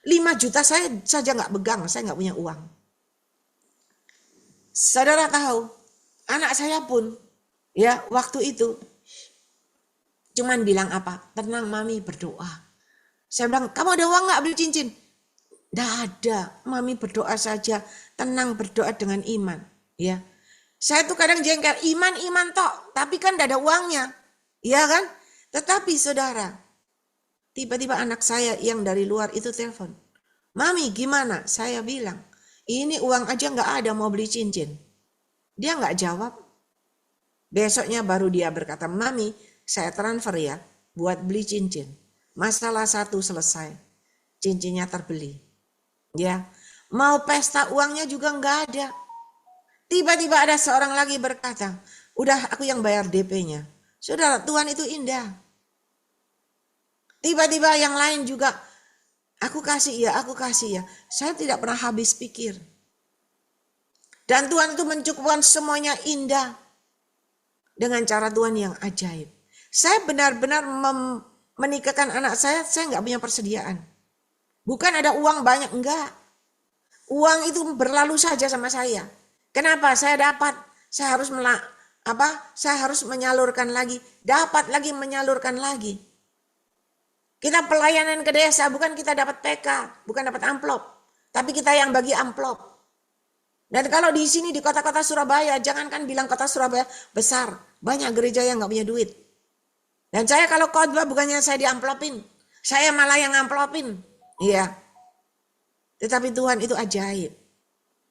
A: 5 juta saya saja enggak pegang, saya enggak punya uang. Saudara tahu, anak saya pun ya waktu itu cuman bilang apa? Tenang mami, berdoa. Saya bilang, kamu ada uang enggak beli cincin? Enggak ada, mami berdoa saja, tenang berdoa dengan iman. Ya, saya tuh kadang jengkel, iman tok, tapi kan enggak ada uangnya. Iya kan? Tetapi saudara, tiba-tiba anak saya yang dari luar itu telepon. Mami gimana? Saya bilang, ini uang aja enggak ada mau beli cincin. Dia enggak jawab. Besoknya baru dia berkata, Mami saya transfer ya buat beli cincin. Masalah satu selesai. Cincinnya terbeli. Ya, mau pesta uangnya juga enggak ada. Tiba-tiba ada seorang lagi berkata, udah aku yang bayar DP-nya. Saudara, Tuhan itu indah. Tiba-tiba yang lain juga, aku kasih ya. Saya tidak pernah habis pikir. Dan Tuhan itu mencukupkan semuanya indah. Dengan cara Tuhan yang ajaib. Saya benar-benar menikahkan anak saya enggak punya persediaan. Bukan ada uang banyak, enggak. Uang itu berlalu saja sama saya. Kenapa? Saya dapat, saya harus menyalurkan lagi, dapat lagi menyalurkan lagi. Kita pelayanan ke desa, bukan kita dapat PK, bukan dapat amplop, tapi kita yang bagi amplop. Dan kalau di sini di kota-kota Surabaya, jangankan bilang kota Surabaya besar, banyak gereja yang nggak punya duit. Dan saya kalau khotbah bukannya saya diamplopin, saya malah yang amplopin, iya. Tetapi Tuhan itu ajaib.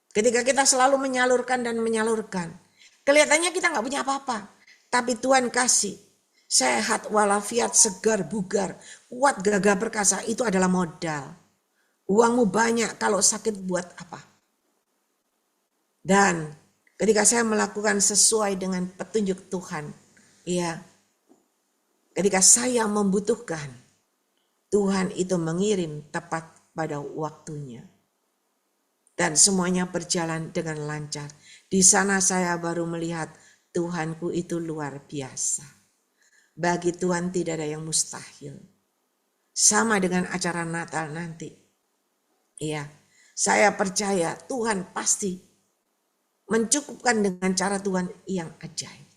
A: Ketika kita selalu menyalurkan dan menyalurkan, kelihatannya kita nggak punya apa-apa, tapi Tuhan kasih. Sehat walafiat, segar, bugar, kuat, gagah perkasa, itu adalah modal. Uangmu banyak, kalau sakit buat apa? Dan ketika saya melakukan sesuai dengan petunjuk Tuhan, ya, ketika saya membutuhkan, Tuhan itu mengirim tepat pada waktunya. Dan semuanya berjalan dengan lancar. Di sana saya baru melihat Tuhanku itu luar biasa. Bagi Tuhan tidak ada yang mustahil. Sama dengan acara Natal nanti. Iya, saya percaya Tuhan pasti mencukupkan dengan cara Tuhan yang ajaib.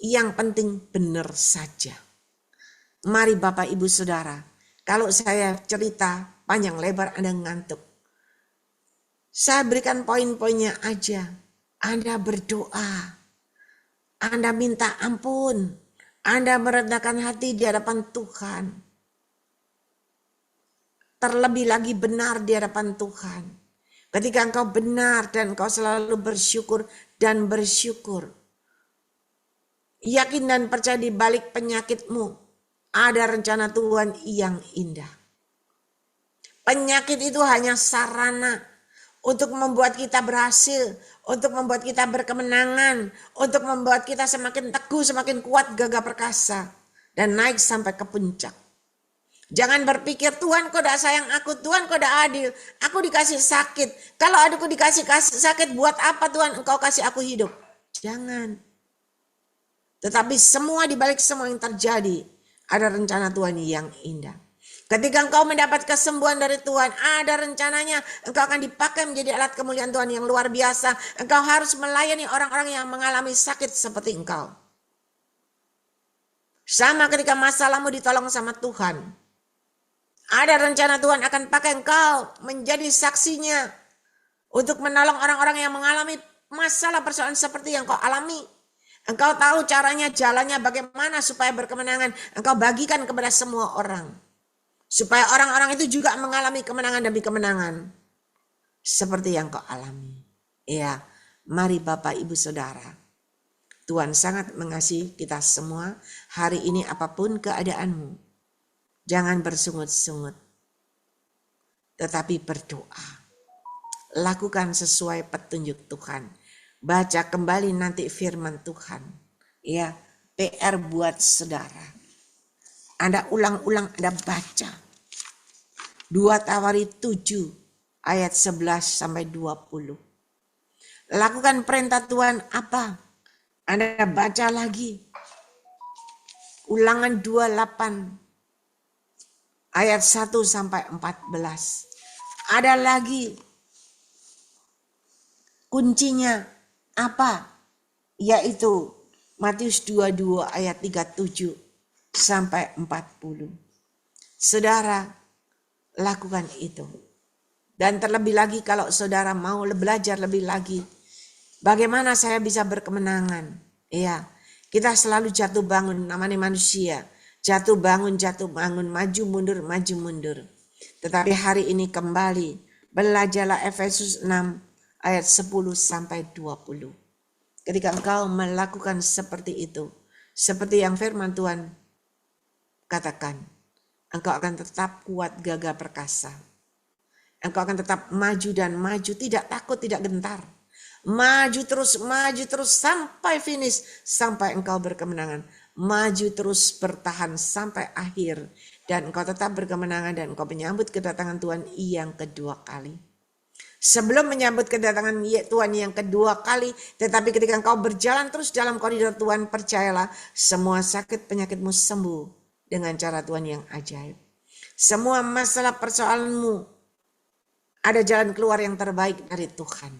A: Yang penting benar saja. Mari Bapak Ibu Saudara, kalau saya cerita panjang lebar Anda ngantuk. Saya berikan poin-poinnya aja. Anda berdoa. Anda minta ampun. Anda merendahkan hati di hadapan Tuhan. Terlebih lagi benar di hadapan Tuhan. Ketika engkau benar dan engkau selalu bersyukur dan bersyukur. Yakin dan percaya di balik penyakitmu ada rencana Tuhan yang indah. Penyakit itu hanya sarana untuk membuat kita berhasil, untuk membuat kita berkemenangan, untuk membuat kita semakin teguh, semakin kuat, gagah perkasa, dan naik sampai ke puncak. Jangan berpikir, Tuhan kok tidak sayang aku, Tuhan kok tidak adil, aku dikasih sakit. Kalau aku dikasih sakit, buat apa Tuhan engkau kasih aku hidup? Jangan. Tetapi semua dibalik semua yang terjadi, ada rencana Tuhan yang indah. Ketika engkau mendapat kesembuhan dari Tuhan, ada rencananya engkau akan dipakai menjadi alat kemuliaan Tuhan yang luar biasa. Engkau harus melayani orang-orang yang mengalami sakit seperti engkau. Sama ketika masalahmu ditolong sama Tuhan. Ada rencana Tuhan akan pakai engkau menjadi saksinya untuk menolong orang-orang yang mengalami masalah persoalan seperti yang kau alami. Engkau tahu caranya, jalannya bagaimana supaya berkemenangan. Engkau bagikan kepada semua orang. Supaya orang-orang itu juga mengalami kemenangan demi kemenangan. Seperti yang kau alami. Ya, mari Bapak Ibu Saudara. Tuhan sangat mengasihi kita semua. Hari ini apapun keadaanmu. Jangan bersungut-sungut, tetapi berdoa. Lakukan sesuai petunjuk Tuhan. Baca kembali nanti firman Tuhan. Ya, PR buat saudara. Anda ulang-ulang, Anda baca. 2 Tawari 7 ayat 11 sampai 20. Lakukan perintah Tuhan apa? Anda baca lagi. Ulangan 28 ayat 1 sampai 14. Ada lagi kuncinya apa? Yaitu Matius 22 ayat 37 sampai 40. Saudara, lakukan itu. Dan terlebih lagi kalau saudara mau belajar lebih lagi. Bagaimana saya bisa berkemenangan? Iya, kita selalu jatuh bangun, namanya manusia. Jatuh bangun, maju mundur, maju mundur. Tetapi hari ini kembali, belajarlah Efesus 6 ayat 10 sampai 20. Ketika engkau melakukan seperti itu, seperti yang firman Tuhan katakan, engkau akan tetap kuat, gagah perkasa. Engkau akan tetap maju dan maju, tidak takut, tidak gentar. Maju terus sampai finish, sampai engkau berkemenangan. Maju terus bertahan sampai akhir. Dan engkau tetap berkemenangan dan engkau menyambut kedatangan Tuhan yang kedua kali. Sebelum menyambut kedatangan Tuhan yang kedua kali, tetapi ketika engkau berjalan terus dalam koridor Tuhan, percayalah semua sakit penyakitmu sembuh dengan cara Tuhan yang ajaib. Semua masalah persoalanmu ada jalan keluar yang terbaik dari Tuhan.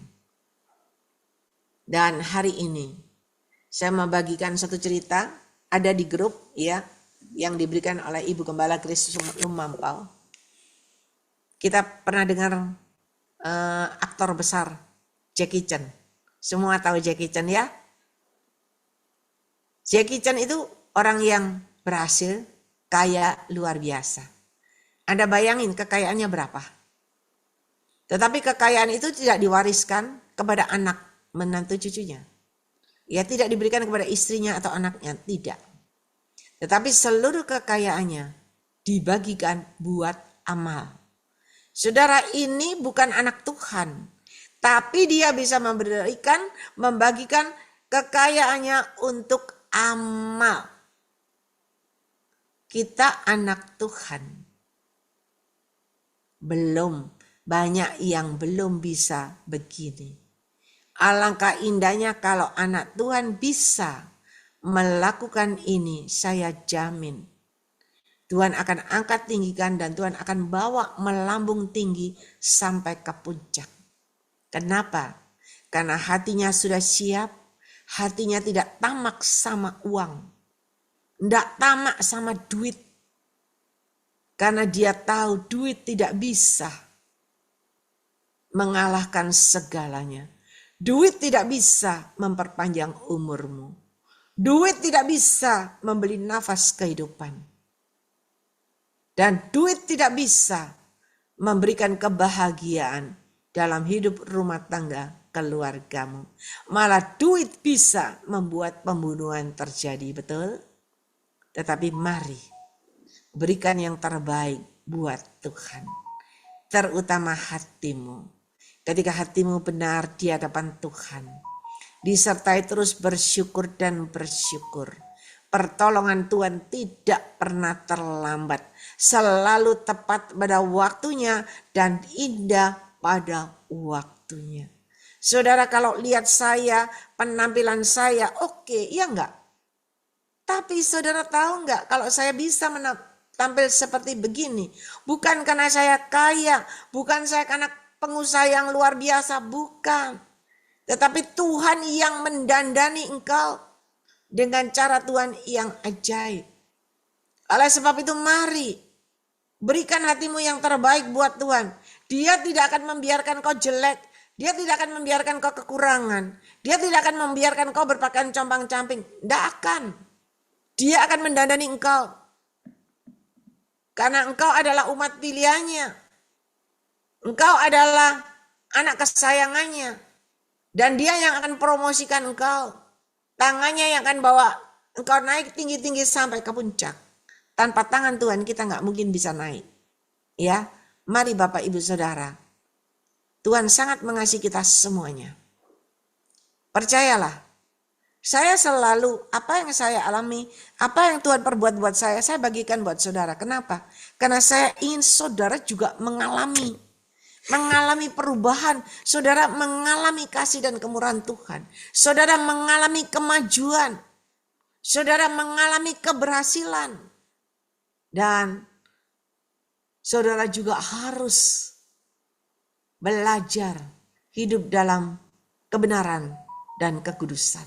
A: Dan hari ini saya membagikan satu cerita, ada di grup ya, yang diberikan oleh Ibu Gembala Kristus Lumampau. Kita pernah dengar aktor besar Jackie Chan. Semua tahu Jackie Chan ya? Jackie Chan itu orang yang berhasil, kaya luar biasa. Anda bayangin kekayaannya berapa? Tetapi kekayaan itu tidak diwariskan kepada anak, menantu, cucunya. Ya, tidak diberikan kepada istrinya atau anaknya, tidak. Tetapi seluruh kekayaannya dibagikan buat amal. Saudara, ini bukan anak Tuhan, tapi dia bisa membagikan kekayaannya untuk amal. Kita anak Tuhan. Banyak yang belum bisa begini. Alangkah indahnya kalau anak Tuhan bisa melakukan ini, saya jamin. Tuhan akan angkat tinggikan dan Tuhan akan bawa melambung tinggi sampai ke puncak. Kenapa? Karena hatinya sudah siap, hatinya tidak tamak sama uang, tidak tamak sama duit. Karena dia tahu duit tidak bisa mengalahkan segalanya. Duit tidak bisa memperpanjang umurmu. Duit tidak bisa membeli nafas kehidupan. Dan duit tidak bisa memberikan kebahagiaan dalam hidup rumah tangga keluargamu. Malah duit bisa membuat pembunuhan terjadi, betul? Tetapi mari berikan yang terbaik buat Tuhan. terutama hatimu. Ketika hatimu benar di hadapan Tuhan, disertai terus bersyukur dan bersyukur. Pertolongan Tuhan tidak pernah terlambat, selalu tepat pada waktunya dan indah pada waktunya. Saudara, kalau lihat saya, penampilan saya oke, ya enggak? Tapi saudara tahu enggak, kalau saya bisa tampil seperti begini, bukan karena saya kaya, bukan saya karena pengusaha yang luar biasa, bukan. Tetapi Tuhan yang mendandani engkau dengan cara Tuhan yang ajaib. Oleh sebab itu mari berikan hatimu yang terbaik buat Tuhan. Dia tidak akan membiarkan kau jelek. Dia tidak akan membiarkan kau kekurangan. Dia tidak akan membiarkan kau berpakaian compang-camping. Tidak akan. Dia akan mendandani engkau. Karena engkau adalah umat pilihannya. Engkau adalah anak kesayangannya. Dan dia yang akan promosikan engkau. Tangannya yang akan bawa engkau naik tinggi-tinggi sampai ke puncak. Tanpa tangan Tuhan kita nggak mungkin bisa naik. Ya, mari Bapak Ibu Saudara. Tuhan sangat mengasihi kita semuanya. Percayalah, saya selalu apa yang saya alami, apa yang Tuhan perbuat buat saya bagikan buat saudara. Kenapa? Karena saya ingin saudara juga mengalami perubahan, saudara mengalami kasih dan kemurahan Tuhan, saudara mengalami kemajuan, saudara mengalami keberhasilan, dan saudara juga harus belajar hidup dalam kebenaran dan kekudusan.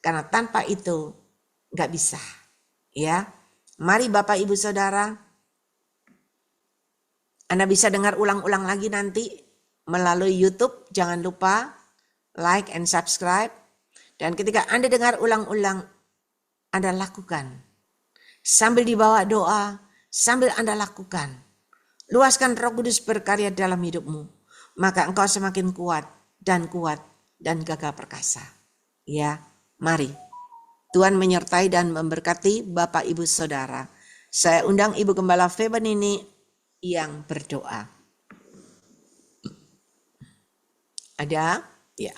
A: Karena tanpa itu nggak bisa. Ya, mari Bapak Ibu Saudara, Anda bisa dengar ulang-ulang lagi nanti melalui YouTube. Jangan lupa like and subscribe. Dan ketika Anda dengar ulang-ulang, Anda lakukan. Sambil dibawa doa, sambil Anda lakukan. Luaskan Roh Kudus berkarya dalam hidupmu. Maka engkau semakin kuat dan gagah perkasa. Ya, mari. Tuhan menyertai dan memberkati Bapak Ibu Saudara. Saya undang Ibu Gembala Feben ini yang berdoa. Ada? Ya.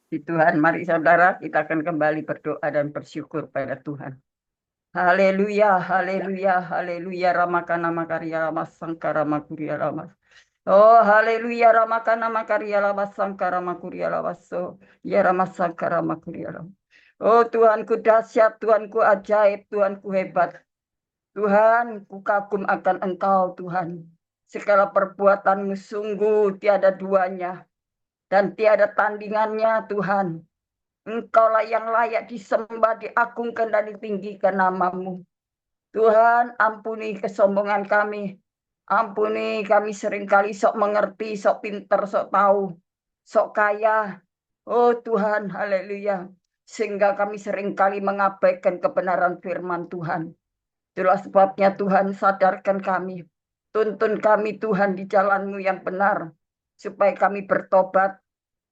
B: Di Tuhan, mari saudara kita akan kembali berdoa dan bersyukur pada Tuhan. Haleluya, haleluya, haleluya, ramakana makarya ramas sangkara makurya ramas. Oh, haleluya, ramakana makarya ramas sangkara makurya ramas. Ya ramas sangkara makurya ramas. Oh, Tuhanku dahsyat, Tuhanku ajaib, Tuhanku hebat. Tuhan, ku kagum akan Engkau, Tuhan. Segala perbuatanmu sungguh tiada duanya dan tiada tandingannya, Tuhan. Engkaulah yang layak disembah, diagungkan dan ditinggikan namamu. Tuhan, ampuni kesombongan kami. Ampuni kami seringkali sok mengerti, sok pinter, sok tahu, sok kaya. Oh Tuhan, haleluya. Sehingga kami seringkali mengabaikan kebenaran firman Tuhan. Itulah sebabnya Tuhan, sadarkan kami. Tuntun kami Tuhan di jalan-Mu yang benar. Supaya kami bertobat.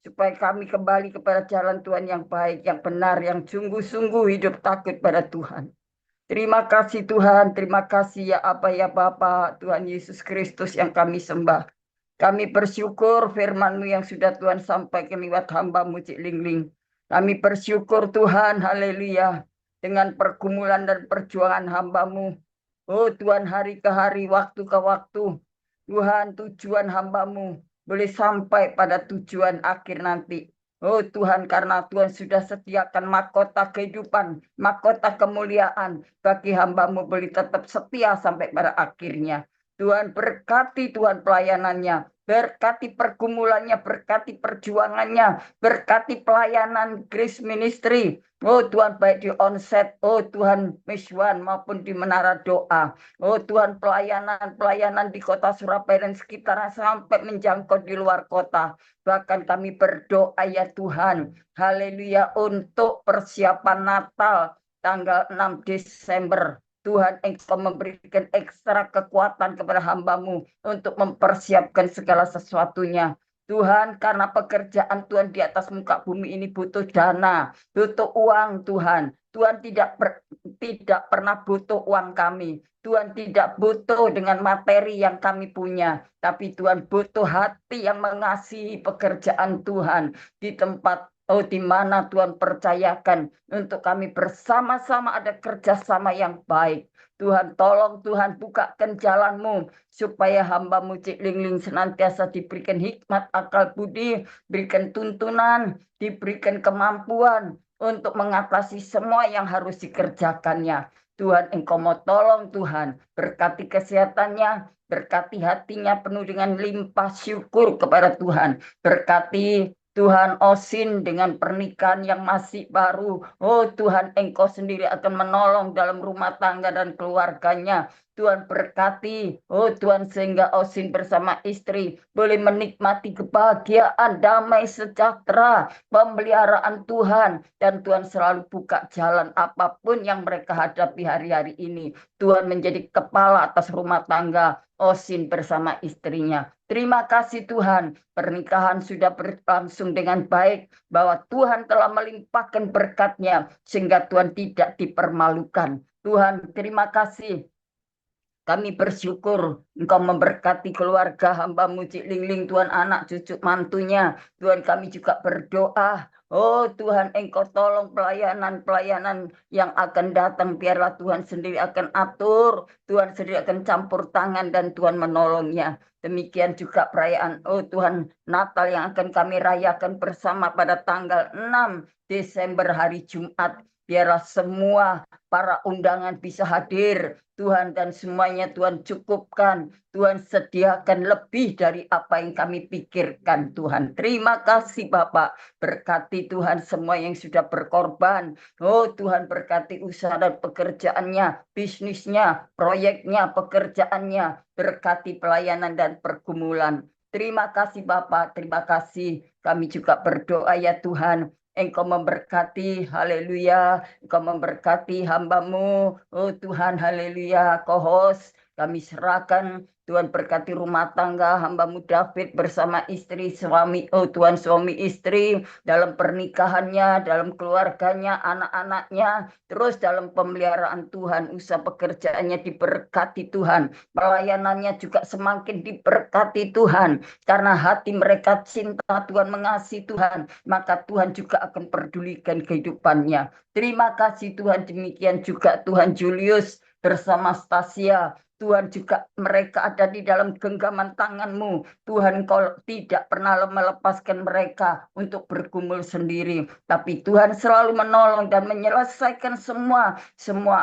B: Supaya kami kembali kepada jalan Tuhan yang baik, yang benar, yang sungguh-sungguh hidup takut pada Tuhan. Terima kasih Tuhan, terima kasih ya Aba ya Bapa, Tuhan Yesus Kristus yang kami sembah. Kami bersyukur firman-Mu yang sudah Tuhan sampaikan lewat hamba-Mu Cik Lingling. Kami bersyukur Tuhan, haleluya, dengan pergumulan dan perjuangan hamba-Mu. Oh Tuhan, hari ke hari, waktu ke waktu. Tuhan, tujuan hamba-Mu boleh sampai pada tujuan akhir nanti. Oh Tuhan, karena Tuhan sudah sediakan mahkota kehidupan, mahkota kemuliaan bagi hamba-Mu boleh tetap setia sampai pada akhirnya. Tuhan berkati Tuhan pelayanannya, berkati pergumulannya, berkati perjuangannya, berkati pelayanan Grace Ministry. Oh Tuhan, baik di onset, oh Tuhan Miswan maupun di menara doa. Oh Tuhan, pelayanan di kota Surabaya dan sekitarnya sampai menjangkau di luar kota. Bahkan kami berdoa ya Tuhan, haleluya, untuk persiapan Natal tanggal 6 Desember. Tuhan, Engkau memberikan ekstra kekuatan kepada hamba-Mu untuk mempersiapkan segala sesuatunya. Tuhan, karena pekerjaan Tuhan di atas muka bumi ini butuh dana, butuh uang Tuhan. Tuhan tidak pernah butuh uang kami. Tuhan tidak butuh dengan materi yang kami punya, tapi Tuhan butuh hati yang mengasihi pekerjaan Tuhan di tempat di mana Tuhan percayakan untuk kami bersama-sama ada kerjasama yang baik. Tuhan tolong, Tuhan bukakan jalan-Mu supaya hamba-Mu Cik Lingling senantiasa diberikan hikmat, akal budi, berikan tuntunan, diberikan kemampuan untuk mengatasi semua yang harus dikerjakannya. Tuhan, Engkau mau tolong Tuhan, berkati kesehatannya, berkati hatinya penuh dengan limpah syukur kepada Tuhan, berkati Tuhan Osin dengan pernikahan yang masih baru. Oh Tuhan, Engkau sendiri akan menolong dalam rumah tangga dan keluarganya. Tuhan berkati, oh Tuhan, sehingga Osin bersama istri boleh menikmati kebahagiaan, damai sejahtera, pemeliharaan Tuhan. Dan Tuhan selalu buka jalan apapun yang mereka hadapi hari-hari ini. Tuhan menjadi kepala atas rumah tangga Osin bersama istrinya. Terima kasih Tuhan, pernikahan sudah berlangsung dengan baik, bahwa Tuhan telah melimpahkan berkat-Nya sehingga Tuhan tidak dipermalukan. Tuhan, terima kasih. Kami bersyukur Engkau memberkati keluarga hamba-Mu Cik Lingling, Tuhan, anak cucu mantunya. Tuhan, kami juga berdoa, oh Tuhan, Engkau tolong pelayanan-pelayanan yang akan datang. Biarlah Tuhan sendiri akan atur, Tuhan sendiri akan campur tangan dan Tuhan menolongnya. Demikian juga perayaan, oh Tuhan, Natal yang akan kami rayakan bersama pada tanggal 6 Desember hari Jumat. Biarlah semua para undangan bisa hadir, Tuhan, dan semuanya Tuhan cukupkan. Tuhan sediakan lebih dari apa yang kami pikirkan, Tuhan. Terima kasih Bapak. Berkati Tuhan semua yang sudah berkorban. Oh Tuhan, berkati usaha dan pekerjaannya, bisnisnya, proyeknya, pekerjaannya. Berkati pelayanan dan pergumulan. Terima kasih Bapak, terima kasih. Kami juga berdoa ya Tuhan, Engkau memberkati, haleluya. Engkau memberkati hamba-Mu, oh Tuhan, haleluya. Kohos, kami serahkan, Tuhan berkati rumah tangga hamba-Mu David bersama istri, suami, oh Tuhan, suami istri, dalam pernikahannya, dalam keluarganya, anak-anaknya, terus dalam pemeliharaan Tuhan, usaha pekerjaannya diberkati Tuhan, pelayanannya juga semakin diberkati Tuhan, karena hati mereka cinta Tuhan, mengasihi Tuhan, maka Tuhan juga akan pedulikan kehidupannya. Terima kasih Tuhan, demikian juga Tuhan Julius bersama Stasia. Tuhan, juga mereka ada di dalam genggaman tangan-Mu. Tuhan, Kau tidak pernah melepaskan mereka untuk bergumul sendiri. Tapi Tuhan selalu menolong dan menyelesaikan semua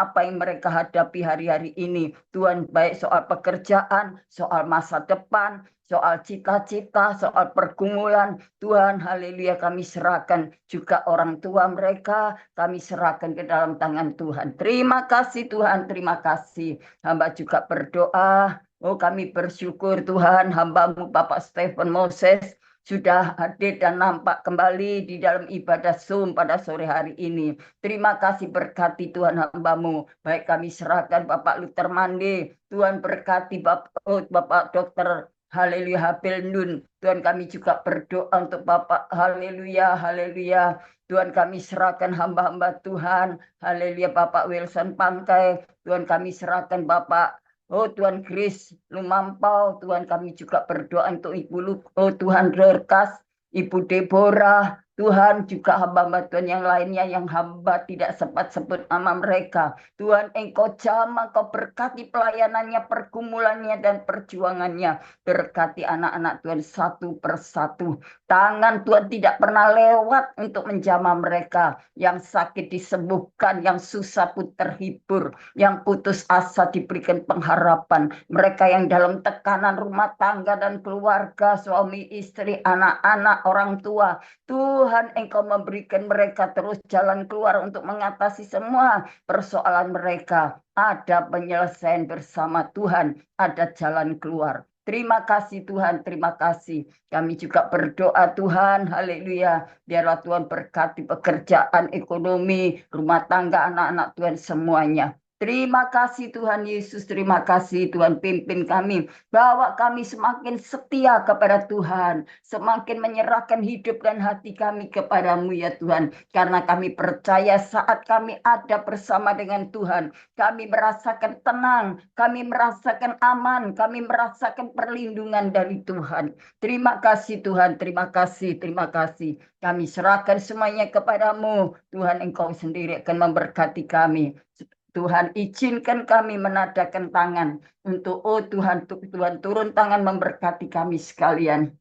B: apa yang mereka hadapi hari-hari ini. Tuhan, baik soal pekerjaan, soal masa depan, soal cita-cita, soal pergumulan. Tuhan, haleluya, kami serahkan juga orang tua mereka, kami serahkan ke dalam tangan Tuhan. Terima kasih Tuhan, terima kasih. Hamba juga berdoa, oh kami bersyukur Tuhan, hamba-Mu Bapak Stephen Moses sudah hadir dan nampak kembali di dalam ibadah Zoom pada sore hari ini. Terima kasih, berkati Tuhan hamba-Mu. Baik, kami serahkan Bapak Luther Mande, Tuhan berkati Bapak Dokter haleluya Habil Nun. Tuhan, kami juga berdoa untuk Bapak, haleluya, haleluya. Tuhan, kami serahkan hamba-hamba Tuhan, haleluya, Bapak Wilson Pangkai. Tuhan, kami serahkan Bapak, oh Tuhan Kris Lumampau. Tuhan, kami juga berdoa untuk Ibu oh Tuhan Dorcas, Ibu Deborah. Tuhan, juga hamba-hamba Tuhan yang lainnya yang hamba tidak sempat sebut nama mereka. Tuhan, Engkau jamah, Kau berkati pelayanannya, pergumulannya, dan perjuangannya. Berkati anak-anak Tuhan satu persatu. Tangan Tuhan tidak pernah lewat untuk menjamah mereka. Yang sakit disembuhkan, yang susah pun terhibur, yang putus asa diberikan pengharapan. Mereka yang dalam tekanan rumah tangga dan keluarga, suami, istri, anak-anak, orang tua. Tuhan, Engkau memberikan mereka terus jalan keluar untuk mengatasi semua persoalan mereka. Ada penyelesaian bersama Tuhan, ada jalan keluar. Terima kasih Tuhan, terima kasih. Kami juga berdoa Tuhan, haleluya. Biarlah Tuhan berkati pekerjaan, ekonomi, rumah tangga, anak-anak Tuhan semuanya. Terima kasih Tuhan Yesus, terima kasih Tuhan, pimpin kami. Bawa kami semakin setia kepada Tuhan, semakin menyerahkan hidup dan hati kami kepadamu ya Tuhan. Karena kami percaya saat kami ada bersama dengan Tuhan, kami merasakan tenang, kami merasakan aman, kami merasakan perlindungan dari Tuhan. Terima kasih Tuhan, terima kasih, terima kasih. Kami serahkan semuanya kepadamu. Tuhan, Engkau sendiri akan memberkati kami. Tuhan, izinkan kami menadakan tangan untuk, oh Tuhan, Tuhan turun tangan memberkati kami sekalian.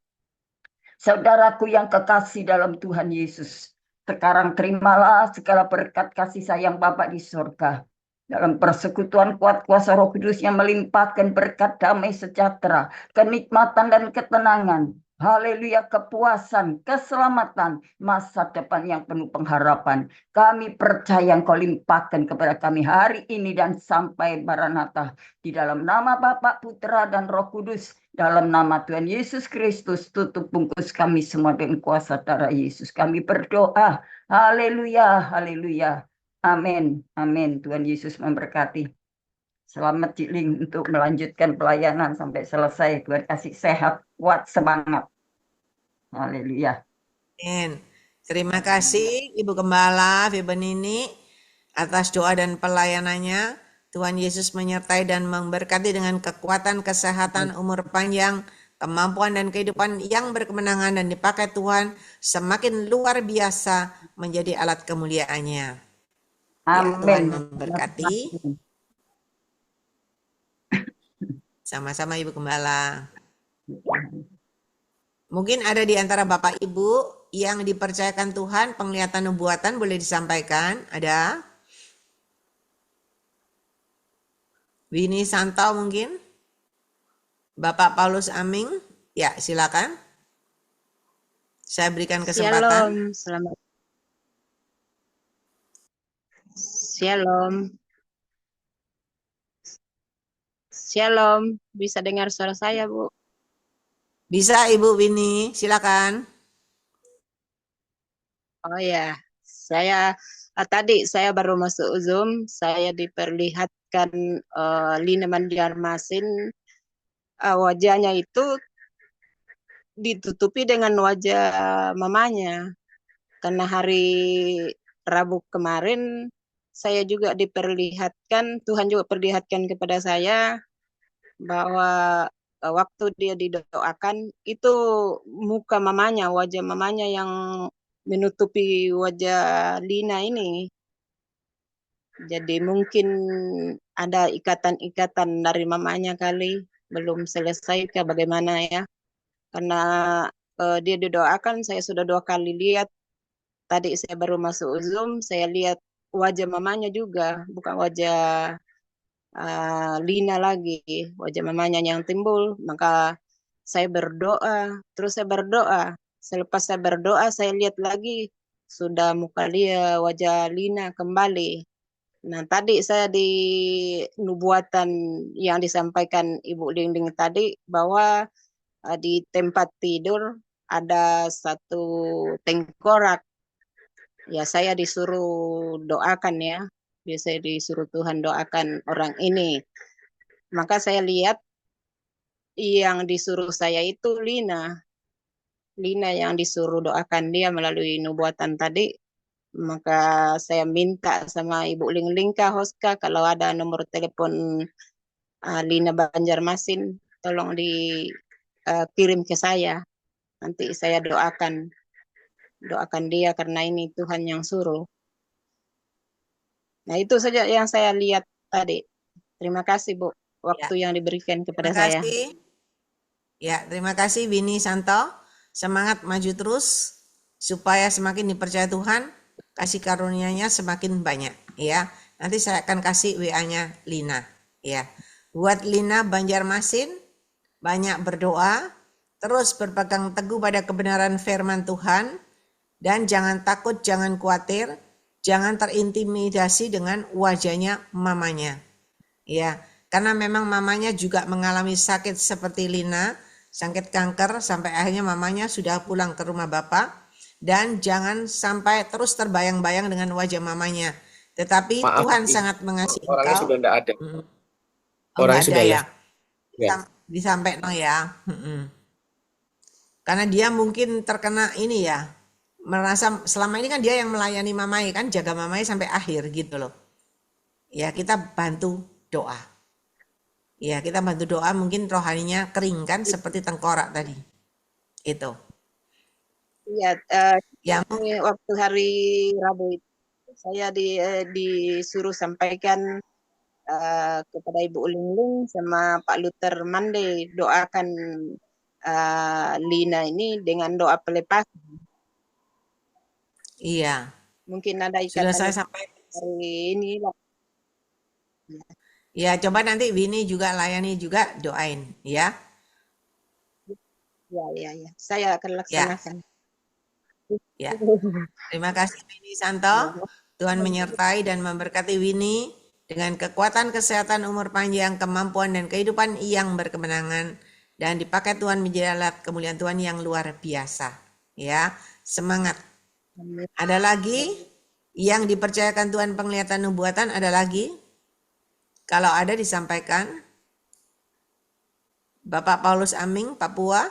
B: Saudaraku yang kekasih dalam Tuhan Yesus, sekarang terimalah segala berkat kasih sayang Bapa di surga. Dalam persekutuan kuat kuasa Roh Kudus yang melimpahkan berkat damai sejahtera, kenikmatan dan ketenangan. Haleluya, kepuasan, keselamatan, masa depan yang penuh pengharapan. Kami percaya Engkau limpahkan kepada kami hari ini dan sampai Maranatha. Di dalam nama Bapa, Putra, dan Roh Kudus, dalam nama Tuhan Yesus Kristus, tutup bungkus kami semua dengan kuasa darah Yesus. Kami berdoa. Haleluya, haleluya. Amin, amin. Tuhan Yesus memberkati. Selamat Ciling untuk melanjutkan pelayanan sampai selesai. Tuhan kasih sehat, kuat, semangat. Haleluya.
A: Amin. Terima kasih Ibu Gembala Fibenini atas doa dan pelayanannya. Tuhan Yesus menyertai dan memberkati dengan kekuatan, kesehatan, umur panjang, kemampuan dan kehidupan yang berkemenangan dan dipakai Tuhan semakin luar biasa menjadi alat kemuliaannya.
B: Amin.
A: Ya, Tuhan memberkati. Sama-sama Ibu Gembala. Mungkin ada di antara Bapak Ibu yang dipercayakan Tuhan penglihatan nubuatan, boleh disampaikan? Ada? Winnie Santo mungkin? Bapak Paulus Aming? Ya, silakan. Saya berikan kesempatan.
C: Shalom, selamat. Shalom. Shalom, bisa dengar suara saya, Bu?
A: Bisa Ibu Winnie, silakan.
C: Oh ya, saya tadi saya baru masuk Zoom, saya diperlihatkan Lina Banjarmasin, wajahnya itu ditutupi dengan wajah mamanya. Karena hari Rabu kemarin saya juga diperlihatkan, Tuhan juga perlihatkan kepada saya bahwa waktu dia didoakan itu muka mamanya, wajah mamanya yang menutupi wajah Lina ini. Jadi mungkin ada ikatan-ikatan dari mamanya kali, belum selesai kah bagaimana ya. Karena dia didoakan, saya sudah 2 kali lihat. Tadi saya baru masuk Zoom, saya lihat wajah mamanya juga, bukan wajah Lina lagi, wajah mamanya yang timbul. Maka saya berdoa, terus saya berdoa. Selepas saya berdoa, saya lihat lagi sudah muka dia, wajah Lina kembali. Nah, tadi saya di nubuatan yang disampaikan Ibu Dingding tadi bahwa di tempat tidur ada satu tengkorak. Ya, saya disuruh doakan ya. Biasa disuruh Tuhan doakan orang ini. Maka saya lihat yang disuruh saya itu Lina. Lina yang disuruh doakan dia melalui nubuatan tadi. Maka saya minta sama Ibu Linglingka Hoska kalau ada nomor telepon Lina Banjarmasin, tolong dikirim ke saya. Nanti saya doakan dia karena ini Tuhan yang suruh. Nah, itu saja yang saya lihat tadi. Terima kasih, Bu, waktu yang diberikan kepada saya.
A: Terima kasih. Ya, terima kasih Winnie Santo. Semangat maju terus supaya semakin dipercaya Tuhan, kasih karunia-Nya semakin banyak ya. Nanti saya akan kasih WA-nya Lina ya. Buat Lina Banjarmasin, banyak berdoa, terus berpegang teguh pada kebenaran firman Tuhan, dan jangan takut, jangan khawatir, jangan terintimidasi dengan wajahnya mamanya. Ya, karena memang mamanya juga mengalami sakit seperti Lina, sakit kanker sampai akhirnya mamanya sudah pulang ke rumah bapak. Dan jangan sampai terus terbayang-bayang dengan wajah mamanya, Tetapi
D: Maaf,
A: Tuhan
D: tapi
A: sangat mengasihi
D: orangnya
A: engkau.
D: sudah tidak ada.
A: Mm. Oh,
D: Orangnya
A: nggak ada
D: sudah
A: ya?
D: ya.
A: Disampaikan ya. Karena dia mungkin terkena ini ya, merasa selama ini kan dia yang melayani Mamai kan, jaga Mamai sampai akhir gitu loh. Ya kita bantu doa. Ya kita bantu doa, mungkin rohaninya kering kan seperti tengkorak tadi. Itu.
C: Iya,
A: Yang
C: waktu hari Rabu itu saya disuruh sampaikan kepada Ibu Ulingling sama Pak Luther Mande, doakan Lina ini dengan doa pelepas.
A: iya,
C: Mungkin ada
A: sudah
C: ikatan
A: saya sampaikan.
C: hari ini lah.
A: Ya coba nanti Winnie juga layani juga, doain ya.
C: Ya. Saya akan laksanakan.
A: Ya. Terima kasih Winnie Santo. Tuhan menyertai dan memberkati Winnie dengan kekuatan, kesehatan, umur panjang, kemampuan, dan kehidupan yang berkemenangan. Dan dipakai Tuhan menjadi alat kemuliaan Tuhan yang luar biasa. Ya, semangat. Ada lagi yang dipercayakan Tuhan penglihatan nubuatan? Ada lagi? Kalau ada disampaikan. Bapak Paulus Aming, Papua.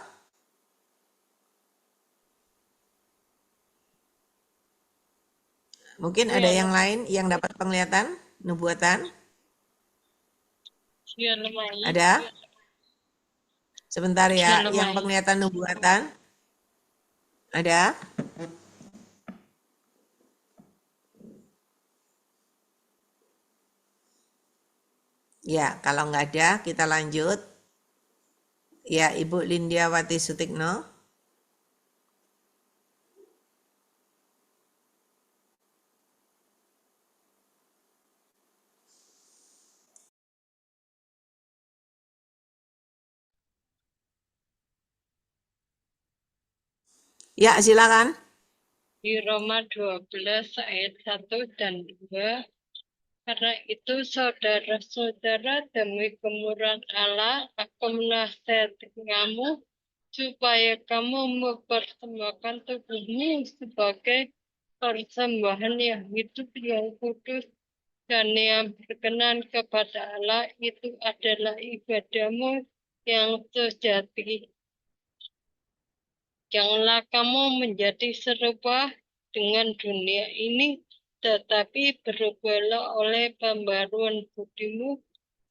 A: Mungkin ada yang lain yang dapat penglihatan nubuatan? Ada? Sebentar ya, yang penglihatan nubuatan. Ada? Ya, kalau nggak ada, kita lanjut. Ya, Ibu Lindiawati Sutikno. Ya, silakan.
E: Di Roma 12 ayat 1 dan 2. Karena itu saudara-saudara, demi kemurahan Allah, aku menasihati kamu supaya kamu mempersembahkan tubuhmu sebagai persembahan yang hidup, yang kudus, dan yang berkenan kepada Allah. Itu adalah ibadahmu yang sejati. Janganlah kamu menjadi serupa dengan dunia ini, tetapi berubahlah oleh pembaruan budimu,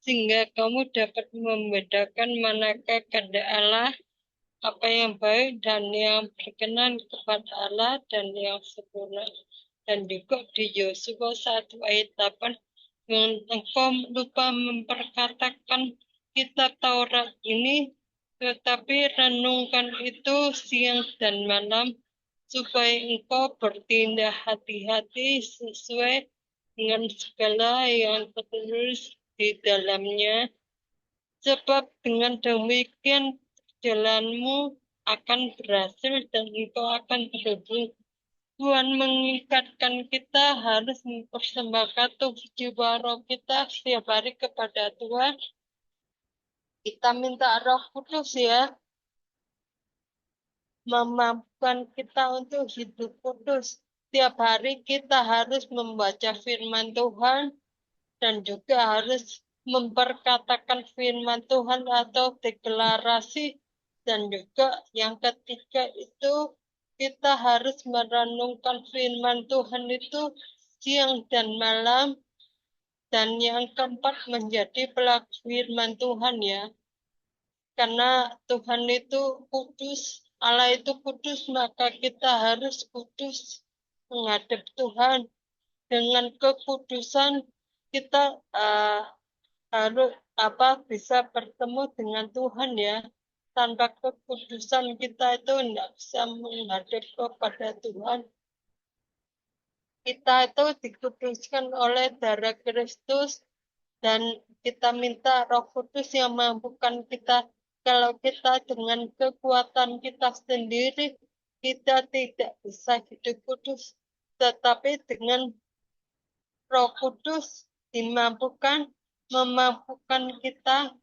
E: sehingga kamu dapat membedakan manakah kehendak Allah, apa yang baik dan yang berkenan kepada Allah dan yang sempurna. Dan juga di Yosua 1 ayat 8, engkau lupa memperkatakan kitab Taurat ini, tetapi renungkan itu siang dan malam, supaya engkau bertindak hati-hati sesuai dengan segala yang tertulis di dalamnya. Sebab dengan demikian jalanmu akan berhasil dan engkau akan beruntung. Tuhan mengingatkan kita harus mempersembahkan tubuh jiwa roh kita setiap hari kepada Tuhan. Kita minta Roh Kudus ya, memampukan kita untuk hidup kudus. Setiap hari kita harus membaca firman Tuhan dan juga harus memperkatakan firman Tuhan atau deklarasi. Dan juga yang ketiga itu kita harus merenungkan firman Tuhan itu siang dan malam. Dan yang keempat menjadi pelaku firman Tuhan ya. Karena Tuhan itu kudus, Allah itu kudus, maka kita harus kudus menghadap Tuhan. Dengan kekudusan kita harus bisa bertemu dengan Tuhan ya. Tanpa kekudusan kita itu tidak bisa menghadap kepada Tuhan. Kita itu dikuduskan oleh darah Kristus dan kita minta Roh Kudus yang mampukan kita. Kalau kita dengan kekuatan kita sendiri, kita tidak bisa hidup kudus. Tetapi dengan Roh Kudus memampukan kita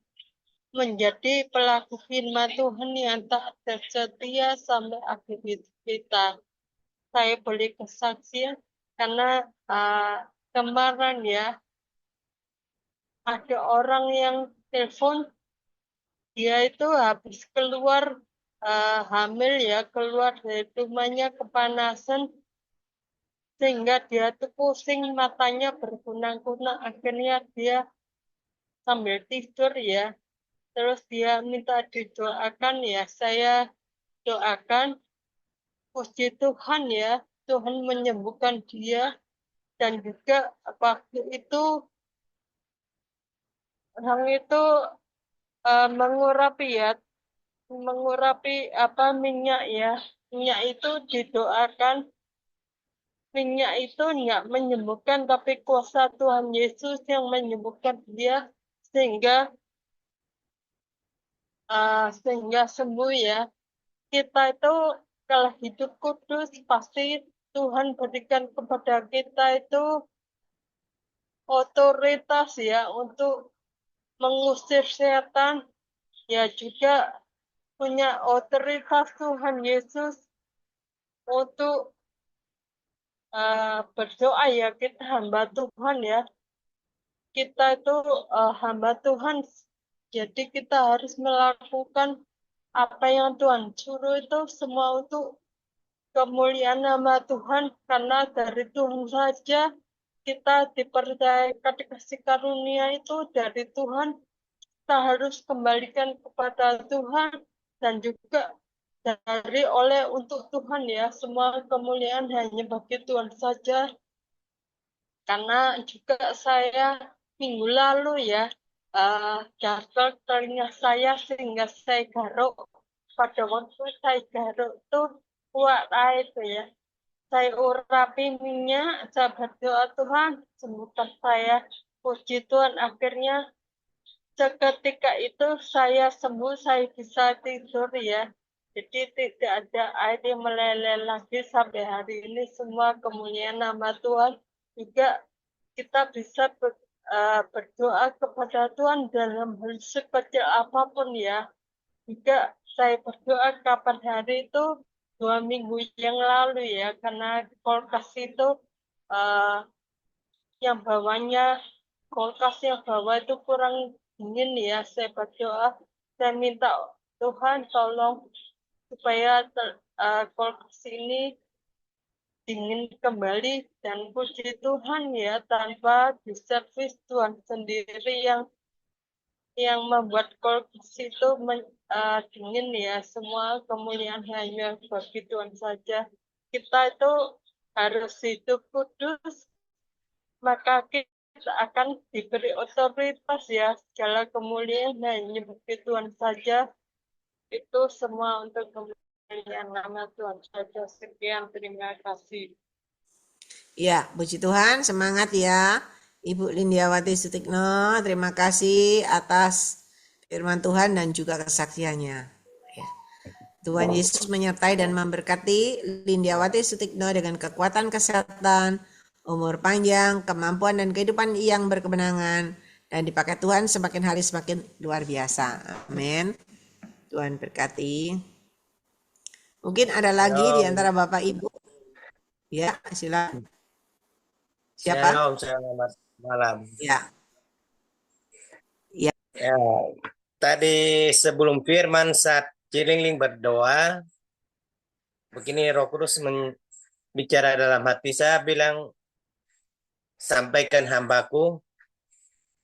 E: menjadi pelaku firman Tuhan yang tak setia sampai akhir hidup kita. Saya boleh kesaksian karena kemarin ya, ada orang yang telepon, dia itu habis keluar hamil ya, keluar dari rumahnya kepanasan, sehingga dia tuh pusing, matanya berkunang-kunang, akhirnya dia sambil tidur ya, terus dia minta didoakan ya, saya doakan, puji Tuhan ya, Tuhan menyembuhkan dia, dan juga waktu itu orang itu mengurapi ya, mengurapi minyak ya, minyak itu didoakan, minyak itu enggak menyembuhkan, tapi kuasa Tuhan Yesus yang menyembuhkan dia, sehingga sembuh ya. Kita itu kalau hidup kudus pasti Tuhan berikan kepada kita itu otoritas ya untuk mengusir setan, ya juga punya otoritas Tuhan Yesus untuk berdoa ya, kita hamba Tuhan ya, kita itu hamba Tuhan, jadi kita harus melakukan apa yang Tuhan suruh itu semua untuk kemuliaan nama Tuhan, karena dari Tuhan saja kita dipercayakan dikasih karunia itu dari Tuhan, kita harus kembalikan kepada Tuhan, dan juga oleh untuk Tuhan ya, semua kemuliaan hanya bagi Tuhan saja. Karena juga saya minggu lalu ya gatal telinga saya, sehingga saya garuk, pada waktu saya garuk tuh kuat itu ya, saya urapi minyak, saya berdoa, Tuhan sembuhkan saya, puji Tuhan, akhirnya seketika itu saya sembuh, saya bisa tidur ya. Jadi tidak ada air yang meleleh lagi sampai hari ini, semua kemuliaan nama Tuhan. Juga kita bisa berdoa kepada Tuhan dalam hal sekecil apapun ya. Juga saya berdoa kapan hari itu 2 minggu yang lalu ya, karena kulkas itu yang bawahnya, kulkas yang bawah itu kurang dingin ya, saya berdoa, saya minta Tuhan tolong supaya kulkas ini dingin kembali, dan puji Tuhan ya, tanpa diservis Tuhan sendiri yang membuat kulkas itu dingin ya, semua kemuliaan hanya bagi Tuhan saja. Kita itu harus hidup kudus, maka kita akan diberi otoritas ya, segala kemuliaan hanya bagi Tuhan saja, itu semua untuk kemuliaan nama Tuhan saja. Sekian, terima kasih.
A: Ya, puji Tuhan, semangat ya Ibu Lindiawati Sutikno, terima kasih atas firman Tuhan dan juga kesaksiannya. Ya. Tuhan Yesus menyertai dan memberkati Lindiawati Sutikno dengan kekuatan kesehatan, umur panjang, kemampuan dan kehidupan yang berkemenangan, dan dipakai Tuhan semakin hari semakin luar biasa. Amin. Tuhan berkati. Mungkin ada lagi di antara Bapak Ibu. Ya, silakan. Siapa?
D: Selamat malam.
A: Ya.
D: Ya, tadi sebelum firman saat Cilingling berdoa, begini Roh Kudus bicara dalam hati saya, bilang, sampaikan hambaku,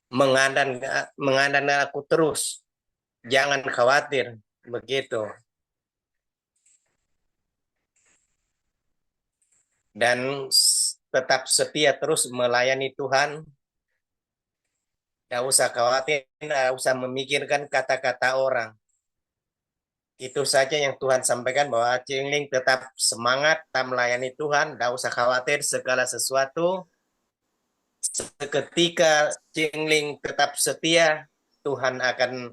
D: mengandang aku terus, jangan khawatir, begitu. Dan tetap setia terus melayani Tuhan. Tidak usah khawatir, tidak usah memikirkan kata-kata orang. Itu saja yang Tuhan sampaikan, bahwa Cilingling tetap semangat, tetap melayani Tuhan, tidak usah khawatir segala sesuatu. Seketika Cilingling tetap setia, Tuhan akan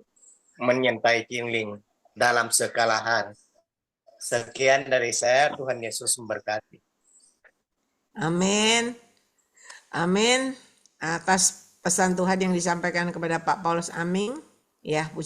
D: menyertai Cilingling dalam segala hal. Sekian dari saya, Tuhan Yesus memberkati.
A: Amin. Amin. Atas pesan Tuhan yang disampaikan kepada Pak Paulus Aming, ya, puji